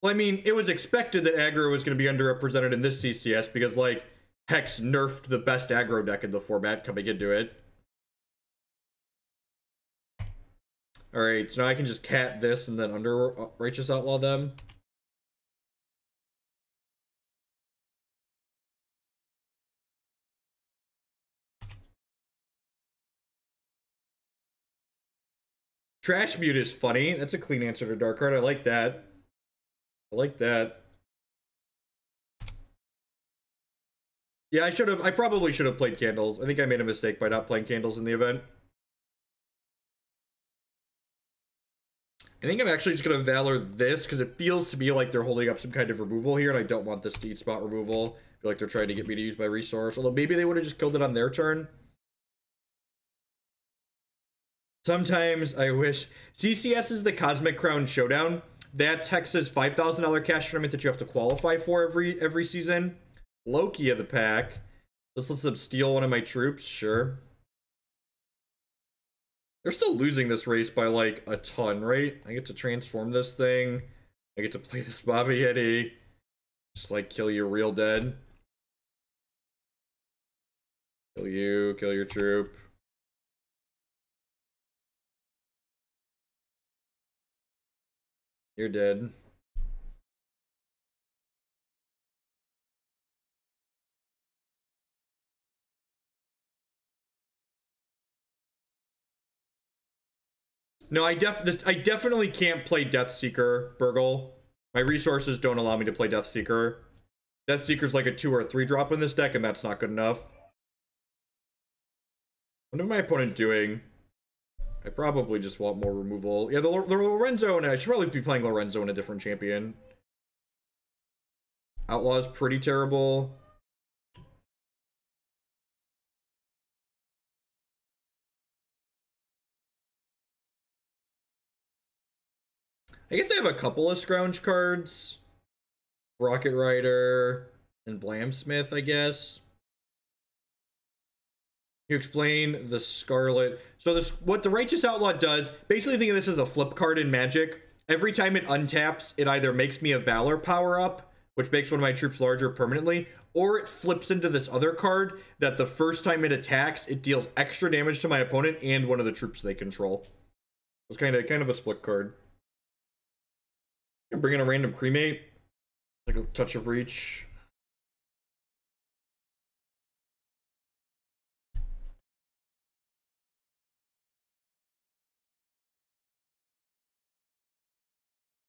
A: Well, I mean, it was expected that aggro was going to be underrepresented in this CCS because, like, Hex nerfed the best aggro deck in the format coming into it. Alright, so now I can just cat this and then Righteous Outlaw them. Trash Mute is funny. That's a clean answer to Dark Card. I like that. I like that. Yeah, I probably should have played Candles. I think I made a mistake by not playing Candles in the event. I think I'm actually just going to Valor this, because it feels to me like they're holding up some kind of removal here, and I don't want this to eat spot removal. I feel like they're trying to get me to use my resource, although maybe they would have just killed it on their turn. Sometimes I wish... CCS is the Cosmic Crown Showdown. That's Hex's $5,000 cash tournament that you have to qualify for every season. Loki of the pack. This lets them steal one of my troops, sure. They're still losing this race by, like, a ton, right? I get to transform this thing. I get to play this Mama Yeti. Just, like, kill you real dead. Kill you, kill your troop. You're dead. No, I definitely can't play Deathseeker, Burgle. My resources don't allow me to play Deathseeker. Deathseeker's like a 2 or 3 drop in this deck, and that's not good enough. What is my opponent doing? I probably just want more removal. Yeah, the Lorenzo, and I should probably be playing Lorenzo in a different champion. Outlaw is pretty terrible. I guess I have a couple of scrounge cards. Rocket Rider and Blamsmith, I guess. You explain the Scarlet. So this, what the Righteous Outlaw does, basically think of this as a flip card in Magic. Every time it untaps, it either makes me a Valor power up, which makes one of my troops larger permanently, or it flips into this other card that the first time it attacks, it deals extra damage to my opponent and one of the troops they control. It's kind of a split card. Bring in a random Cremate, like a Touch of Reach.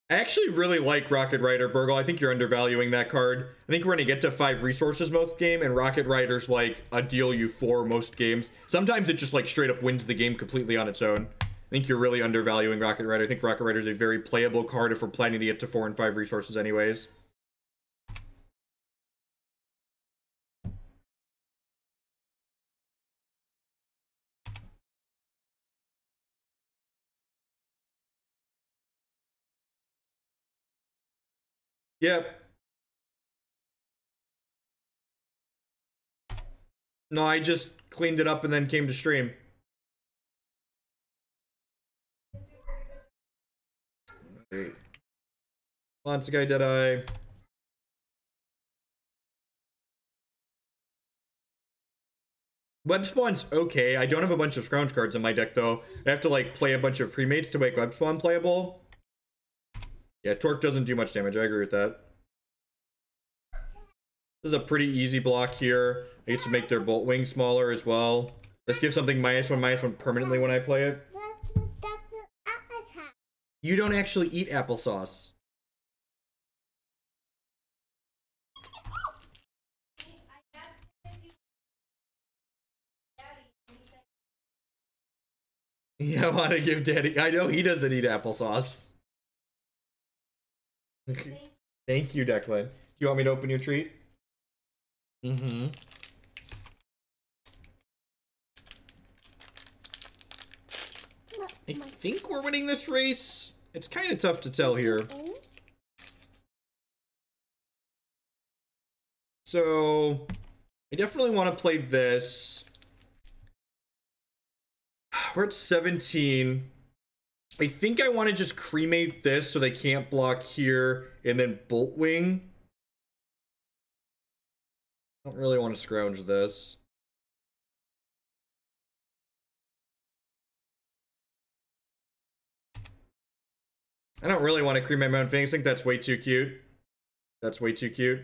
A: I actually really like Rocket Rider, Burgle. I think you're undervaluing that card. I think we're going to get to 5 resources most game, and Rocket Rider's like a deal you 4 most games. Sometimes it just like straight up wins the game completely on its own. I think you're really undervaluing Rocket Rider. I think Rocket Rider is a very playable card if we're planning to get to 4 and 5 resources anyways. Yep. No, I just cleaned it up and then came to stream. Monsagi Deadeye. Web Spawn's okay. I don't have a bunch of scrounge cards in my deck though. I have to like play a bunch of Cremates to make Web Spawn playable. Yeah, Torque doesn't do much damage. I agree with that. This is a pretty easy block here. I get to make their Boltwing smaller as well. Let's give something -1/-1 permanently when I play it. You don't actually eat applesauce. Yeah, I want to give Daddy. I know he doesn't eat applesauce. Thank you, Declan. Do you want me to open your treat? Mm-hmm. I think we're winning this race. It's kind of tough to tell here. So, I definitely want to play this. We're at 17. I think I want to just Cremate this so they can't block here, and then Boltwing. I don't really want to scrounge this. I don't really want to Cremate my own Phoenix. I think that's way too cute. That's way too cute.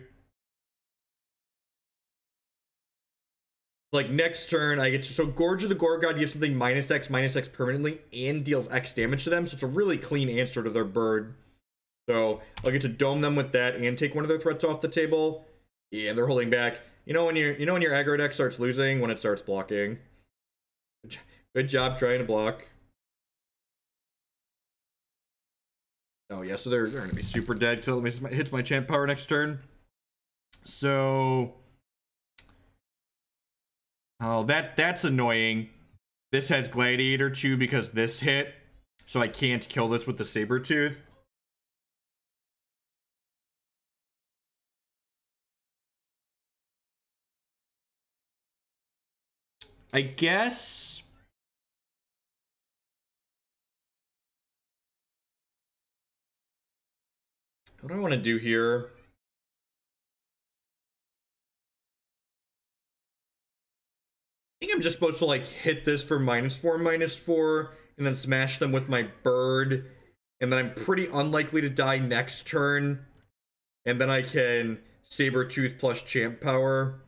A: Like next turn, I get to, so Gorge of the Gore God gives something -X permanently and deals X damage to them. So it's a really clean answer to their bird. So I'll get to dome them with that and take one of their threats off the table. Yeah, and they're holding back. You know when your aggro deck starts losing when it starts blocking. Good job trying to block. Oh yeah, so they're gonna be super dead. So let me hit my champ power next turn. So. Oh, that's annoying. This has Gladiator too because this hit, so I can't kill this with the Sabretooth. I guess. What do I want to do here? I think I'm just supposed to like hit this for -4/-4 and then smash them with my bird, and then I'm pretty unlikely to die next turn, and then I can Sabretooth plus champ power.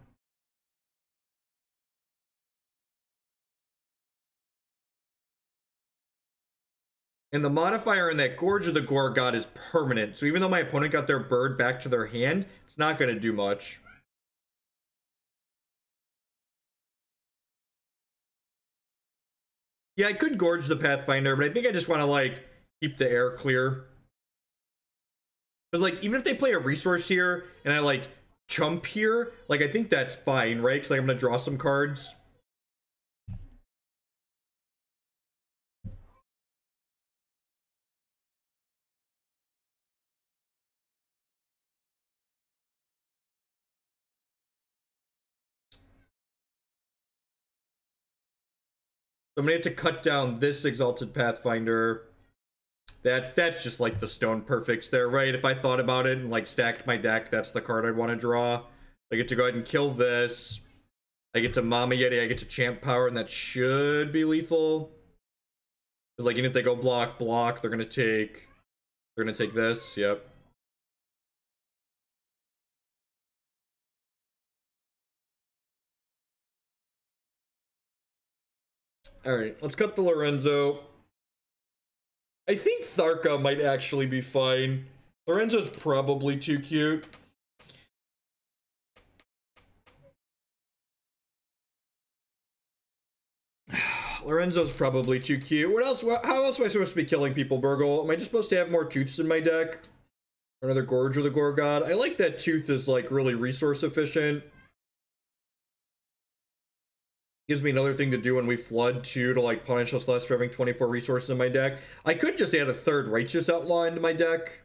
A: And the modifier in that Gorge of the Gore God is permanent, so even though my opponent got their bird back to their hand, it's not going to do much. Yeah, I could Gorge the Pathfinder, but I think I just want to, like, keep the air clear. Because, like, even if they play a resource here, and I, like, chump here, like, I think that's fine, right? Because, like, I'm going to draw some cards. I'm gonna have to cut down this Exalted Pathfinder. That's just like the stone perfects there, right? If I thought about it and like stacked my deck, that's the card I'd want to draw. I get to go ahead and kill this. I get to Mama Yeti, I get to champ power, and that should be lethal. Because like even if they go block, they're gonna take this, yep. Alright, let's cut the Lorenzo. I think Thakra might actually be fine. Lorenzo's probably too cute. Lorenzo's probably too cute. What else? How else am I supposed to be killing people, Burgle? Am I just supposed to have more tooths in my deck? Or another Gorge or the Gore God? I like that tooth is like really resource efficient. Gives me another thing to do when we flood too, to like punish us less for having 24 resources in my deck. I could just add a third Righteous Outlaw into my deck.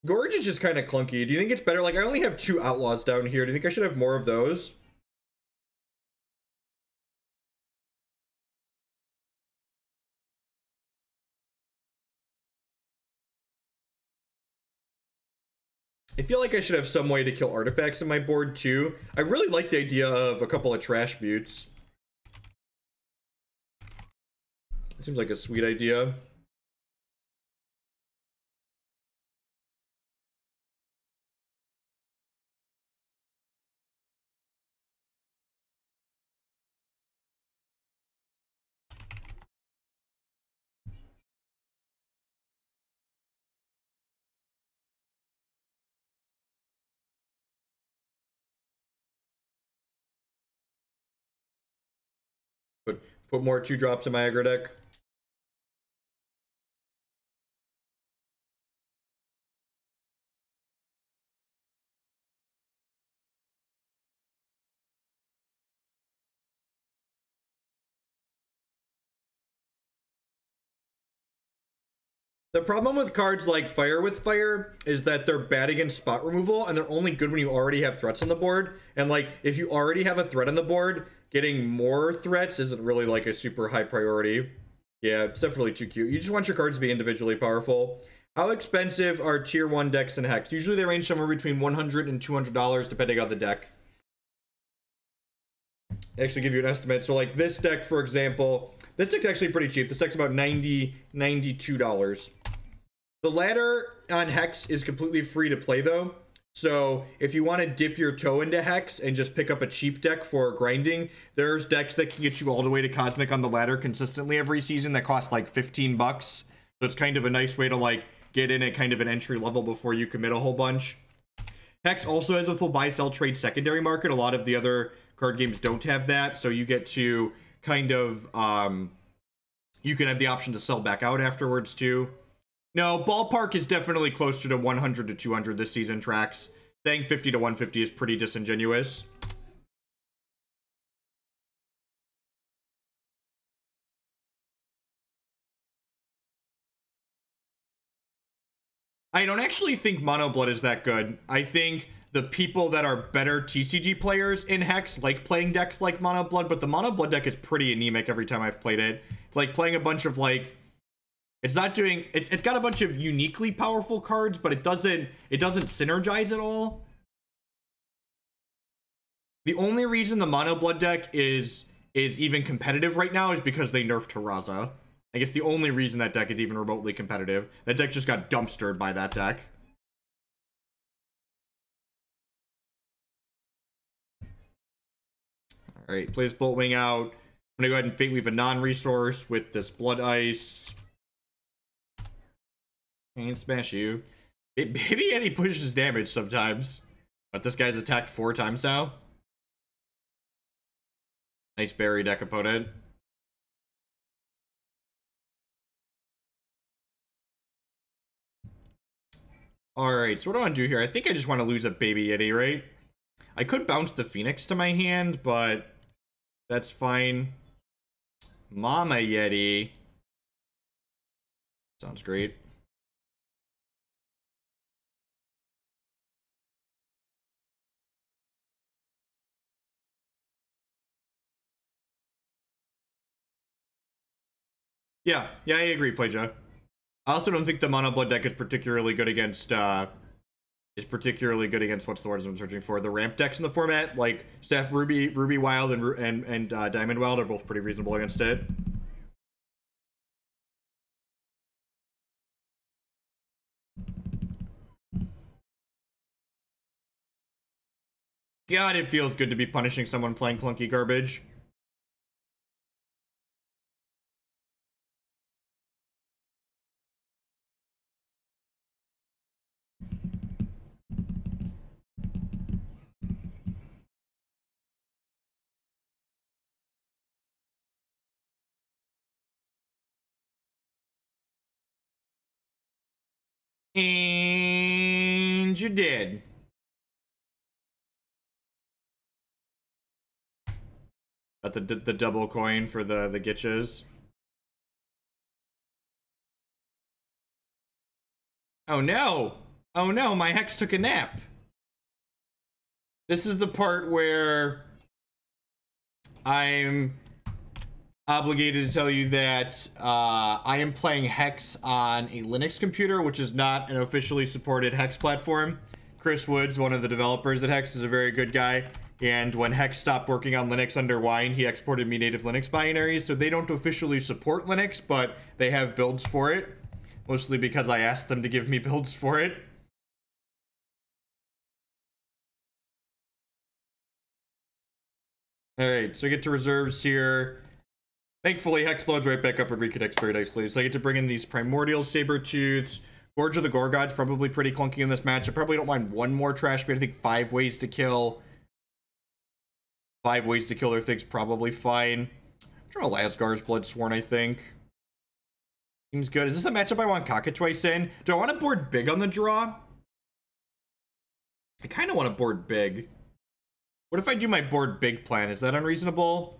A: Gorge is just kind of clunky. Do you think it's better? Like, I only have 2 Outlaws down here. Do you think I should have more of those? I feel like I should have some way to kill artifacts in my board too. I really like the idea of a couple of trash buttes. It seems like a sweet idea. Put more 2-drops in my aggro deck. The problem with cards like Fire with Fire is that they're bad against spot removal, and they're only good when you already have threats on the board. And like, if you already have a threat on the board, getting more threats isn't really like a super high priority. Yeah, it's definitely too cute. You just want your cards to be individually powerful. How expensive are tier 1 decks in Hex? Usually they range somewhere between $100 and $200 depending on the deck. I actually give you an estimate. So like this deck, for example, this deck's actually pretty cheap. This deck's about $92. The ladder on Hex is completely free to play though. So if you want to dip your toe into Hex and just pick up a cheap deck for grinding, there's decks that can get you all the way to Cosmic on the ladder consistently every season that cost like 15 bucks. So it's kind of a nice way to like get in at kind of an entry level before you commit a whole bunch. Hex also has a full buy, sell, trade secondary market. A lot of the other card games don't have that. So you get to kind of, you can have the option to sell back out afterwards too. No, ballpark is definitely closer to 100 to 200 this season, Tracks. Saying 50 to 150 is pretty disingenuous. I don't actually think Mono Blood is that good. I think the people that are better TCG players in Hex like playing decks like Mono Blood, but the Mono Blood deck is pretty anemic every time I've played it. It's like playing a bunch of like... It's not doing... It's got a bunch of uniquely powerful cards, but it doesn't synergize at all. The only reason the Mono Blood deck is even competitive right now is because they nerfed Terraza. I guess the only reason that deck is even remotely competitive. That deck just got dumpstered by that deck. Alright, plays Boltwing out. I'm gonna go ahead and Fate Weave a non-resource with this Blood Ice. And smash you. Baby Yeti pushes damage sometimes. But this guy's attacked 4 times now. Nice berry deck opponent. Alright, so what do I want to do here? I think I just want to lose a Baby Yeti, right? I could bounce the Phoenix to my hand, but that's fine. Mama Yeti. Sounds great. Yeah, I agree, Playja. I also don't think the Mono Blood deck is particularly good against, what's the word I'm searching for? The ramp decks in the format, like Seth Ruby Wild and Diamond Wild are both pretty reasonable against it. God, it feels good to be punishing someone playing clunky garbage. And you did. Got the double coin for the Gitches. Oh no! Oh no, my Hex took a nap. This is the part where I'm obligated to tell you that I am playing Hex on a Linux computer, which is not an officially supported Hex platform. Chris Woods, one of the developers at Hex, is a very good guy. And when Hex stopped working on Linux under Wine, he exported me native Linux binaries. So they don't officially support Linux, but they have builds for it. Mostly because I asked them to give me builds for it. Alright, so I get to reserves here. Thankfully, Hex loads right back up and reconnects very nicely. So I get to bring in these Primordial Sabretooths. Gorge of the Gore God's probably pretty clunky in this match. I probably don't mind one more trash, but I think 5 ways to kill. 5 ways to kill their thing's probably fine. Draw Lazgar's Bloodsworn, I think. Seems good. Is this a matchup I want Cockatwice in? Do I want to board big on the draw? I kind of want to board big. What if I do my board big plan? Is that unreasonable?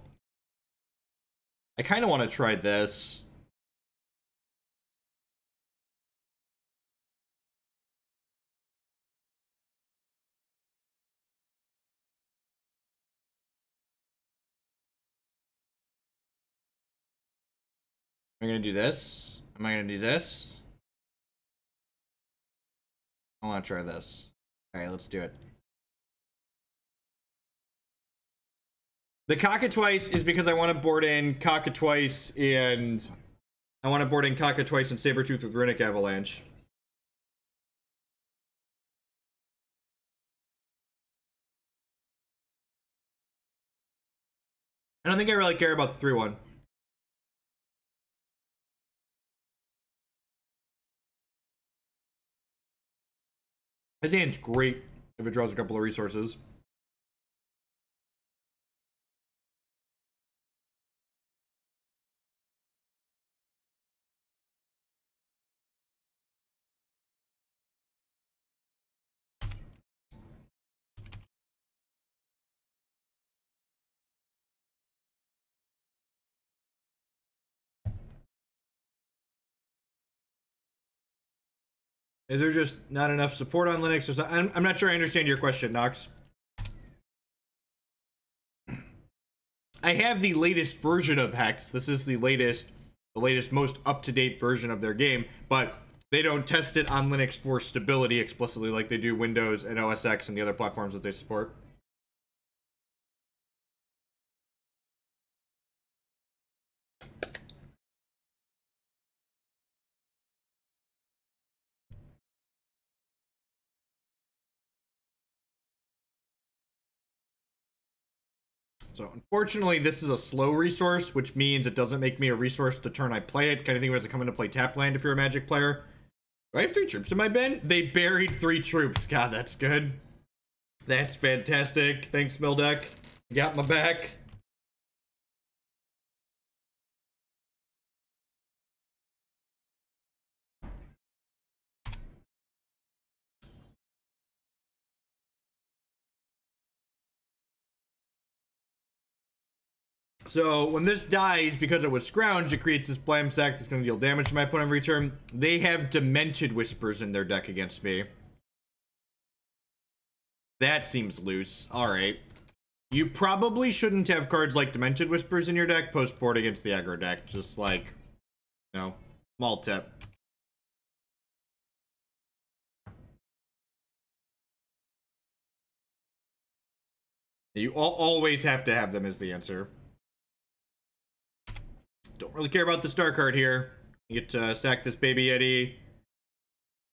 A: I kind of want to try this. Am I going to do this? Am I going to do this? I want to try this. Alright, let's do it. The Cockatwice is because I want to board in Cockatwice and... I want to board in Cockatwice and Sabretooth with Runic Avalanche. I don't think I really care about the 3-1. His hand's great if it draws a couple of resources. Is there just not enough support on Linux? Or something? I'm not sure I understand your question, Nox. I have the latest version of Hex. This is the latest, most up-to-date version of their game, but they don't test it on Linux for stability explicitly like they do Windows and OS X and the other platforms that they support. So unfortunately, this is a slow resource, which means it doesn't make me a resource the turn I play it. Kind of thing when it come into play tap land if you're a Magic player. Do I have 3 troops in my bin? They buried 3 troops. God, that's good. That's fantastic. Thanks, Mildeck. Got my back. So when this dies, because it was scrounged, it creates this blam sack that's going to deal damage to my opponent every turn. They have Demented Whispers in their deck against me. That seems loose. Alright. You probably shouldn't have cards like Demented Whispers in your deck post-board against the aggro deck. Just like, you know, small tip. You always have to have them as the answer. Don't really care about the star card here. You get to sack this Baby Yeti.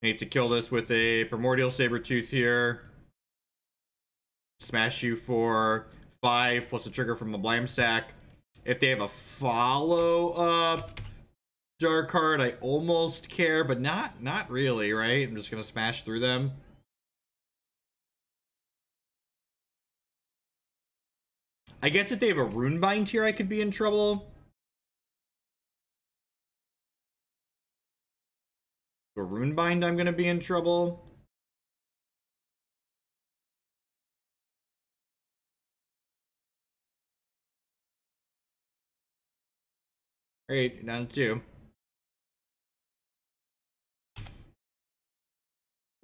A: Need to kill this with a Primordial Sabretooth here. Smash you for 5 plus a trigger from a Blam Sack. If they have a follow-up star card, I almost care, but not really, right? I'm just gonna smash through them. I guess if they have a Runebind here, I could be in trouble. A Runebind, I'm gonna be in trouble. Alright, down to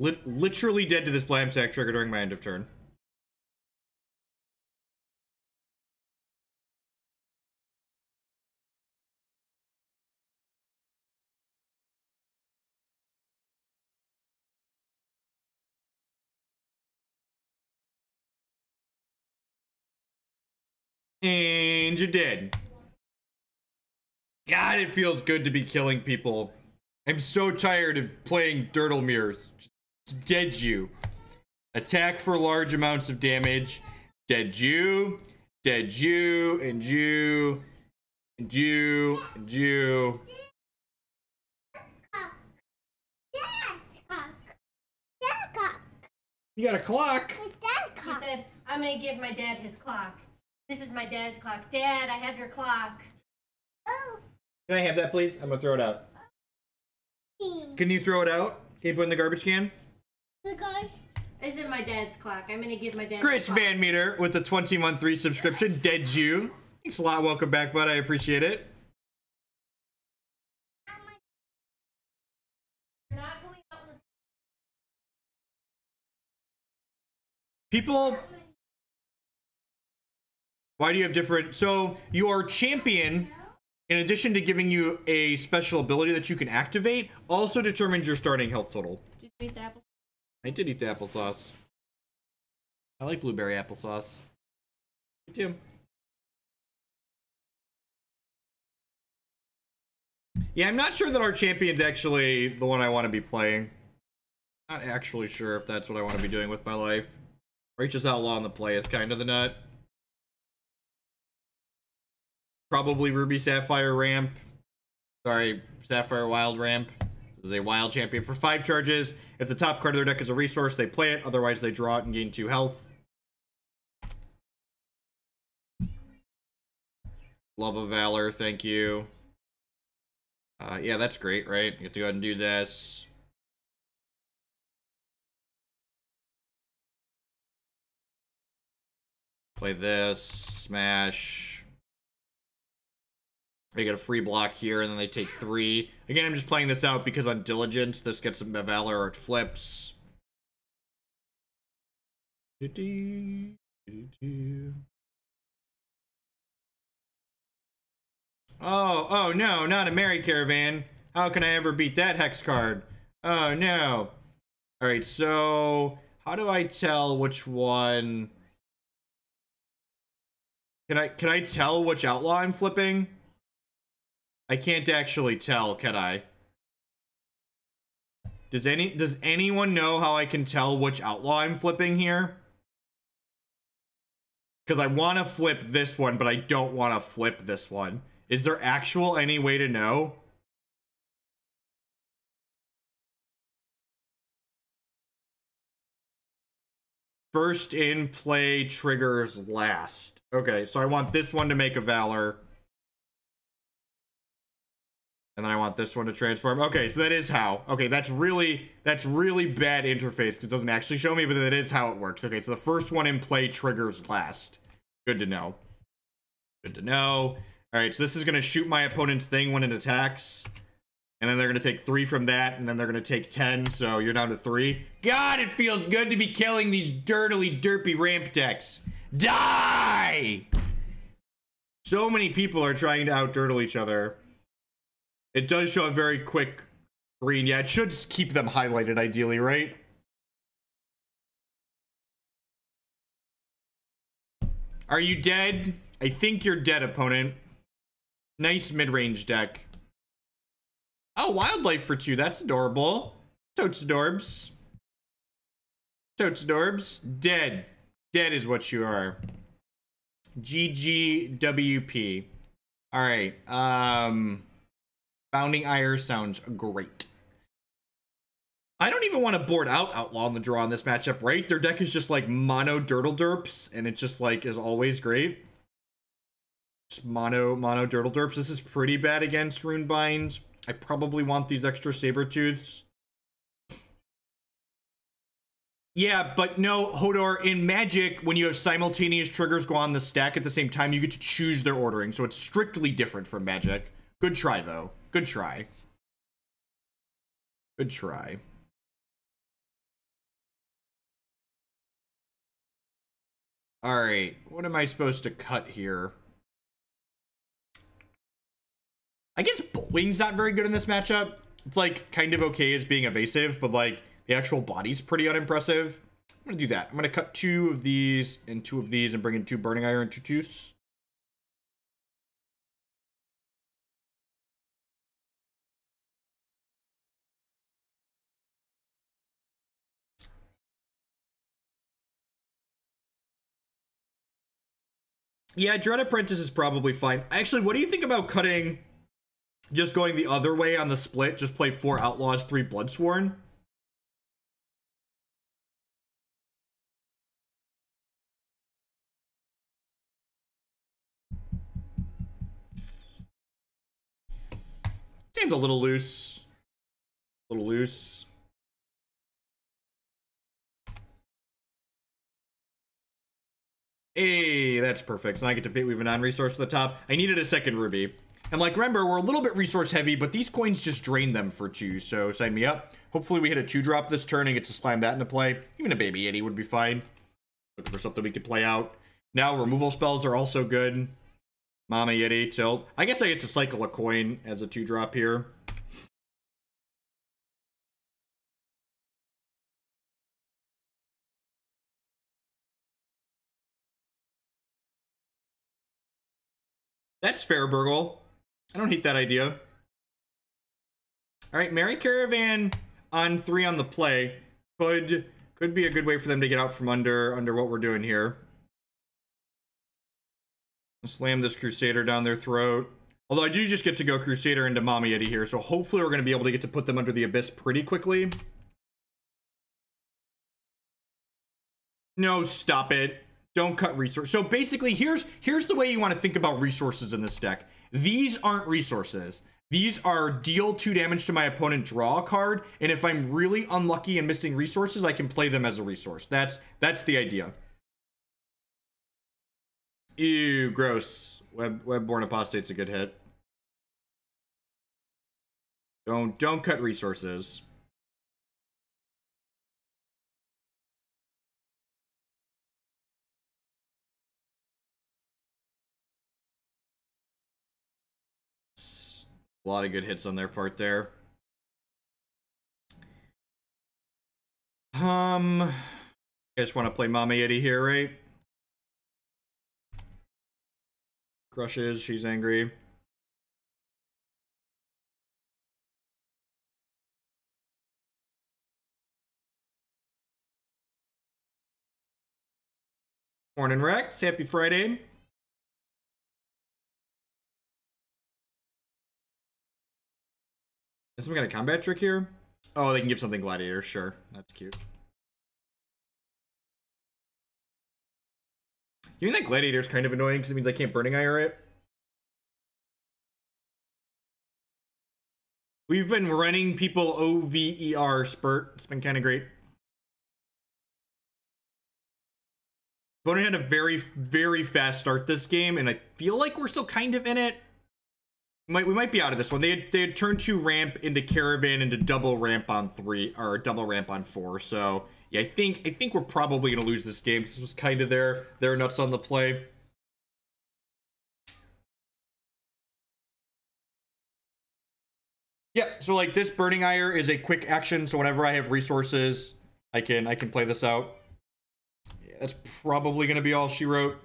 A: 2. Literally dead to this Blam Sack trigger during my end of turn. And you're dead. God, it feels good to be killing people. I'm so tired of playing Dirtle Mirrors. Just dead you. Attack for large amounts of damage. Dead you. Dead you. And you. And you. And you. You got a clock?
C: He said, I'm gonna give my dad his clock. This is my dad's clock. Dad, I have your clock.
B: Oh.
A: Can I have that, please? I'm gonna throw it out. Can you throw it out? Can you put it in the garbage can?
C: This is my dad's clock. I'm gonna give my dad
A: Chris
C: his clock.
A: Van Meter with the 20-month resubscription. Dead Jew. Thanks a lot. Welcome back, bud. I appreciate it.
C: You're not going out in the...
A: People... Why do you have different... So, your champion, in addition to giving you a special ability that you can activate, also determines your starting health total.
C: Did you eat the apple?
A: I did eat the applesauce. I like blueberry applesauce. Me too. Yeah, I'm not sure that our champion's actually the one I want to be playing. Not actually sure if that's what I want to be doing with my life. Righteous Outlaw on the play is kind of the nut. Probably Ruby Sapphire ramp. Sorry, Sapphire Wild ramp. This is a wild champion for 5 charges. If the top card of their deck is a resource, they play it. Otherwise, they draw it and gain 2 health. Love of Valor, thank you. Yeah, that's great, right? You have to go ahead and do this. Play this. Smash. They get a free block here, and then they take 3. Again, I'm just playing this out because on Diligence, this gets some Valor or it flips. Oh no, not a Merry Caravan. How can I ever beat that Hex card? Oh no. Alright, so how do I tell which one? Can I tell which outlaw I'm flipping? I can't actually tell, can I? Does anyone know how I can tell which outlaw I'm flipping here? Because I want to flip this one, but I don't want to flip this one. Is there any way to know? First in play triggers last. Okay, so I want this one to make a Valor. And then I want this one to transform. Okay, so that is how. Okay, that's really bad interface because it doesn't actually show me, but that is how it works. Okay, so the first one in play triggers last. Good to know. Good to know. All right, so this is going to shoot my opponent's thing when it attacks. And then they're going to take 3 from that, and then they're going to take 10, so you're down to 3. God, it feels good to be killing these dirtily derpy ramp decks. Die! So many people are trying to out-dirtle each other. It does show a very quick green. Yeah, it should just keep them highlighted, ideally, right? Are you dead? I think you're dead, opponent. Nice mid-range deck. Oh, wildlife for 2. That's adorable. Totes adorbs. Totes adorbs. Dead. Dead is what you are. GGWP. Alright. Bounding Ire sounds great. I don't even want to board out Outlaw in the draw in this matchup, right? Their deck is just like mono Dirtle Derps, and it just like is always great. Just mono Dirtle Derps. This is pretty bad against Runebind. I probably want these extra Sabretooths. Yeah, but no, Hodor, in Magic, when you have simultaneous triggers go on the stack at the same time, you get to choose their ordering, so it's strictly different from Magic. Good try, though. Good try. Good try. Alright, what am I supposed to cut here? I guess Boltwing's not very good in this matchup. It's like kind of okay as being evasive, but like the actual body's pretty unimpressive. I'm gonna do that. I'm gonna cut 2 of these and 2 of these and bring in 2 Burning Ire and 2 Tooths. Yeah, Dread Apprentice is probably fine. Actually, what do you think about cutting, just going the other way on the split? Just play 4 Outlaws, 3 Bloodsworn? Seems a little loose. A little loose. Hey, that's perfect. So I get to Fate Weave a non-resource to the top. I needed a second ruby. And like, remember, we're a little bit resource heavy, but these coins just drain them for 2, so sign me up. Hopefully we hit a 2-drop this turn and get to slam that into play. Even a Baby Yeti would be fine. Looking for something we could play out. Now removal spells are also good. Mama Yeti, Tilt. I guess I get to cycle a coin as a 2-drop here. That's fair, Burgle. I don't hate that idea. All right, Merry Caravan on 3 on the play. Could be a good way for them to get out from under what we're doing here. Slam this Crusader down their throat. Although I do just get to go Crusader into Mama Yeti here, so hopefully we're going to be able to get to put them under the Abyss pretty quickly. No, stop it. Don't cut resources. So basically, here's the way you want to think about resources in this deck. These aren't resources. These are deal 2 damage to my opponent, draw a card, and if I'm really unlucky and missing resources, I can play them as a resource. That's the idea. Ew, gross. Webborn Apostate's a good hit. Don't cut resources. A lot of good hits on their part there. I just want to play Mama Yeti here, right? Crushes, she's angry. Morning, Rex. Happy Friday. Is someone got a combat trick here? Oh, they can give something gladiator. Sure. That's cute. You mean that gladiator is kind of annoying because it means I can't Burning Ire it? We've been running people OVER spurt. It's been kind of great. Opponent had a very, very fast start this game, and I feel like we're still kind of in it. We might be out of this one. They had turned 2 ramp into caravan into double ramp on 3 or double ramp on 4. So yeah, I think we're probably gonna lose this game. This was kind of their nuts on the play. Yeah, so like this Burning Ire is a quick action. So whenever I have resources, I can play this out. Yeah, that's probably gonna be all she wrote.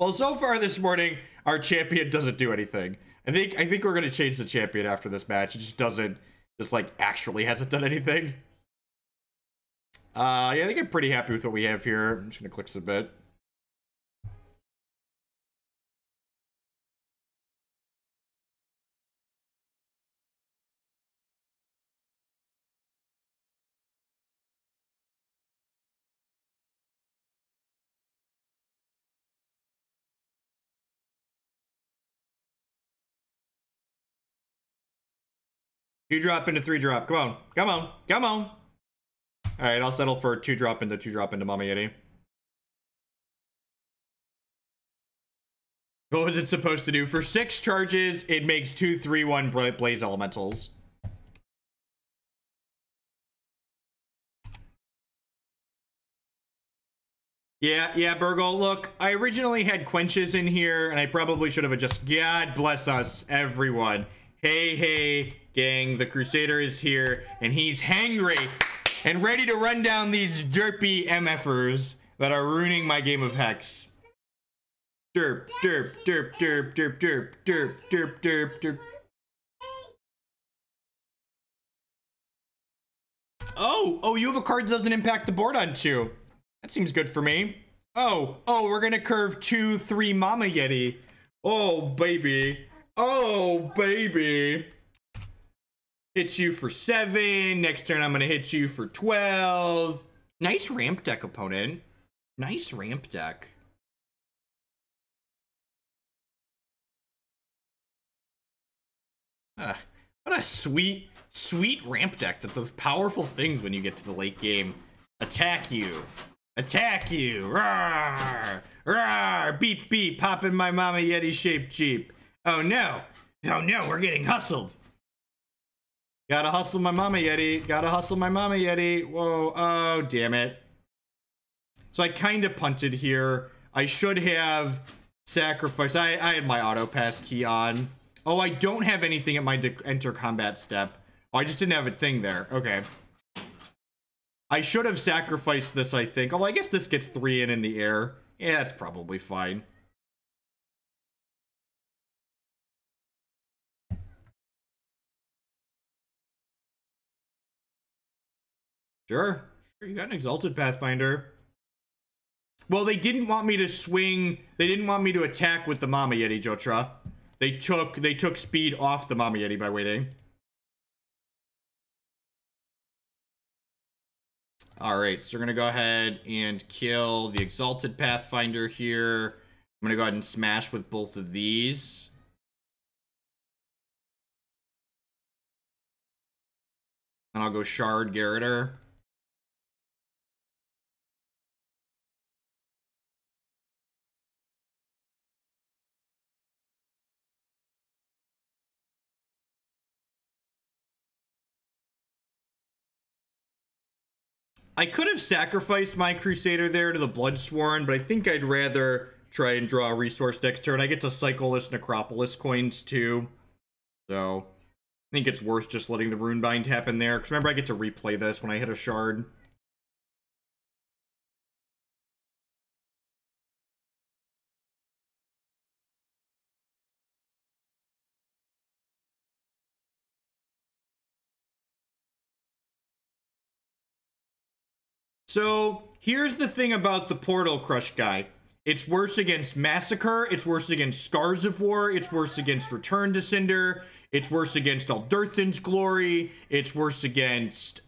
A: Well, so far this morning, our champion doesn't do anything. I think we're gonna change the champion after this match. It just like actually hasn't done anything. Yeah, I think I'm pretty happy with what we have here. I'm just gonna click submit. Two drop into 3 drop. Come on. Come on. Come on. Alright, I'll settle for 2 drop into Mama Yeti. What was it supposed to do? For 6 charges, it makes 2/3/1 Blaze Elementals. Yeah, Burgle. Look, I originally had quenches in here, and I probably should have just... God bless us, everyone. Hey, gang, the Crusader is here, and he's hangry and ready to run down these derpy MFers that are ruining my game of Hex. Derp, derp, derp, derp, derp, derp, derp, derp, derp, derp. Oh, you have a card that doesn't impact the board on 2. That seems good for me. Oh, we're gonna curve 2/3 Mama Yeti. Oh, baby. Oh, baby. Hit you for 7. Next turn, I'm going to hit you for 12. Nice ramp deck, opponent. Nice ramp deck. What a sweet ramp deck that does powerful things when you get to the late game. Attack you. Attack you. Rawr. Rawr. Beep, beep. Popping my Mama Yeti shaped Jeep. Oh no, we're getting hustled. Gotta hustle my Mama Yeti. Gotta hustle my Mama Yeti. Whoa, oh, damn it. So I kind of punted here. I should have sacrificed. I had my auto pass key on. Oh, I don't have anything at my enter combat step. Oh, I just didn't have a thing there. Okay. I should have sacrificed this, I think. Oh, I guess this gets 3 in the air. Yeah, that's probably fine. Sure, you got an Exalted Pathfinder. Well, they didn't want me to swing. They didn't want me to attack with the Mama Yeti, Jotra. They took speed off the Mama Yeti by waiting. Alright, so we're gonna go ahead and kill the Exalted Pathfinder here. I'm gonna go ahead and smash with both of these. And I'll go Shard Garroter. I could have sacrificed my Crusader there to the Bloodsworn, but I think I'd rather try and draw a resource next turn. I get to cycle this Necropolis Coins too. So, I think it's worth just letting the Runebind happen there. Because remember, I get to replay this when I hit a Shard. So, here's the thing about the Portal Crush guy. It's worse against Massacre, it's worse against Scars of War, it's worse against Return to Cinder, it's worse against Aldurthan's Glory, it's worse against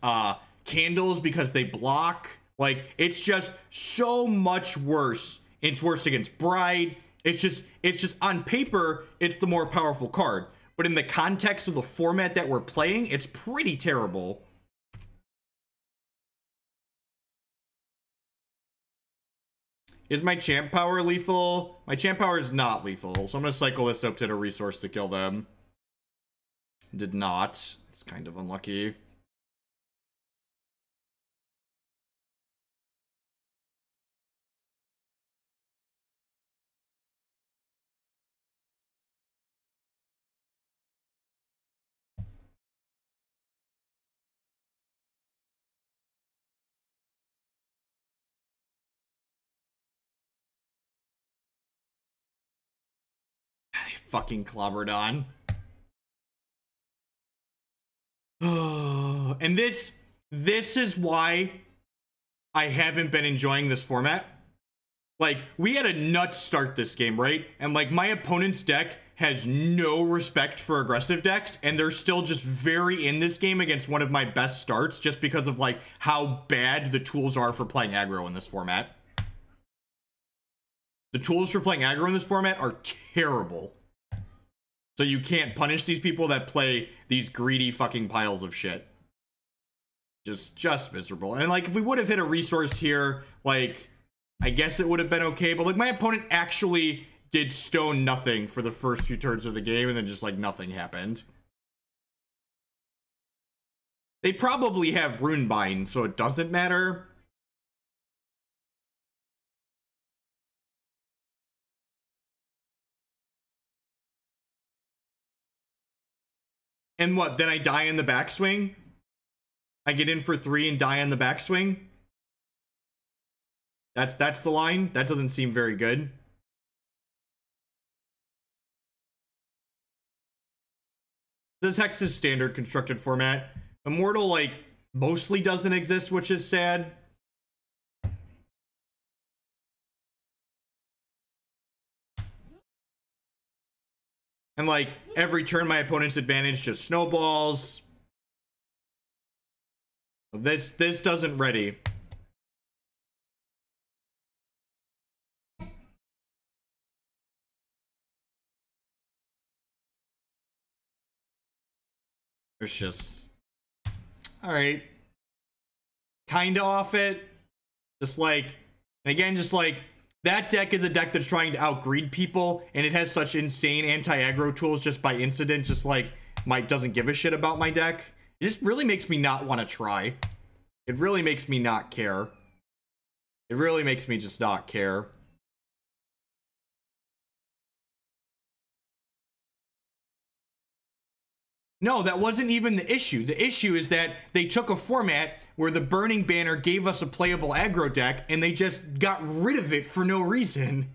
A: Candles because they block. Like, it's just so much worse. It's worse against Bride. It's just on paper, it's the more powerful card. But in the context of the format that we're playing, it's pretty terrible. Is my champ power lethal? My champ power is not lethal, so I'm going to cycle this up to the resource to kill them. Did not. It's kind of unlucky. Fucking clobbered on. And this is why I haven't been enjoying this format. Like, we had a nuts start this game, right? And like, my opponent's deck has no respect for aggressive decks, and they're still just very in this game against one of my best starts just because of like how bad the tools are for playing aggro in this format. The tools for playing aggro in this format are terrible. So you can't punish these people that play these greedy fucking piles of shit. Just miserable. And like, if we would have hit a resource here, like, I guess it would have been okay. But like, my opponent actually did stone nothing for the first few turns of the game, and then just like nothing happened. They probably have Runebind, so it doesn't matter. And what, then I die in the backswing? I get in for 3 and die on the backswing? That's the line? That doesn't seem very good. This Hex is standard constructed format. Immortal, like, mostly doesn't exist, which is sad. And like, every turn my opponent's advantage just snowballs. This doesn't ready. There's just... Alright. Kinda off it. Just like... And again, just like... That deck is a deck that's trying to outgreed people, and it has such insane anti-aggro tools just by incident, just like Mike doesn't give a shit about my deck. It just really makes me not want to try. It really makes me not care. It really makes me just not care. No, that wasn't even the issue. The issue is that they took a format where the Burning Banner gave us a playable aggro deck, and they just got rid of it for no reason.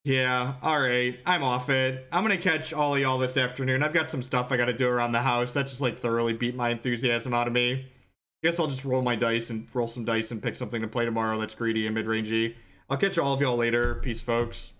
A: Yeah, alright. I'm off it. I'm gonna catch all of y'all this afternoon. I've got some stuff I gotta do around the house. That just, like, thoroughly beat my enthusiasm out of me. Guess I'll just roll my dice and roll some dice and pick something to play tomorrow that's greedy and mid-rangey. I'll catch all of y'all later. Peace, folks.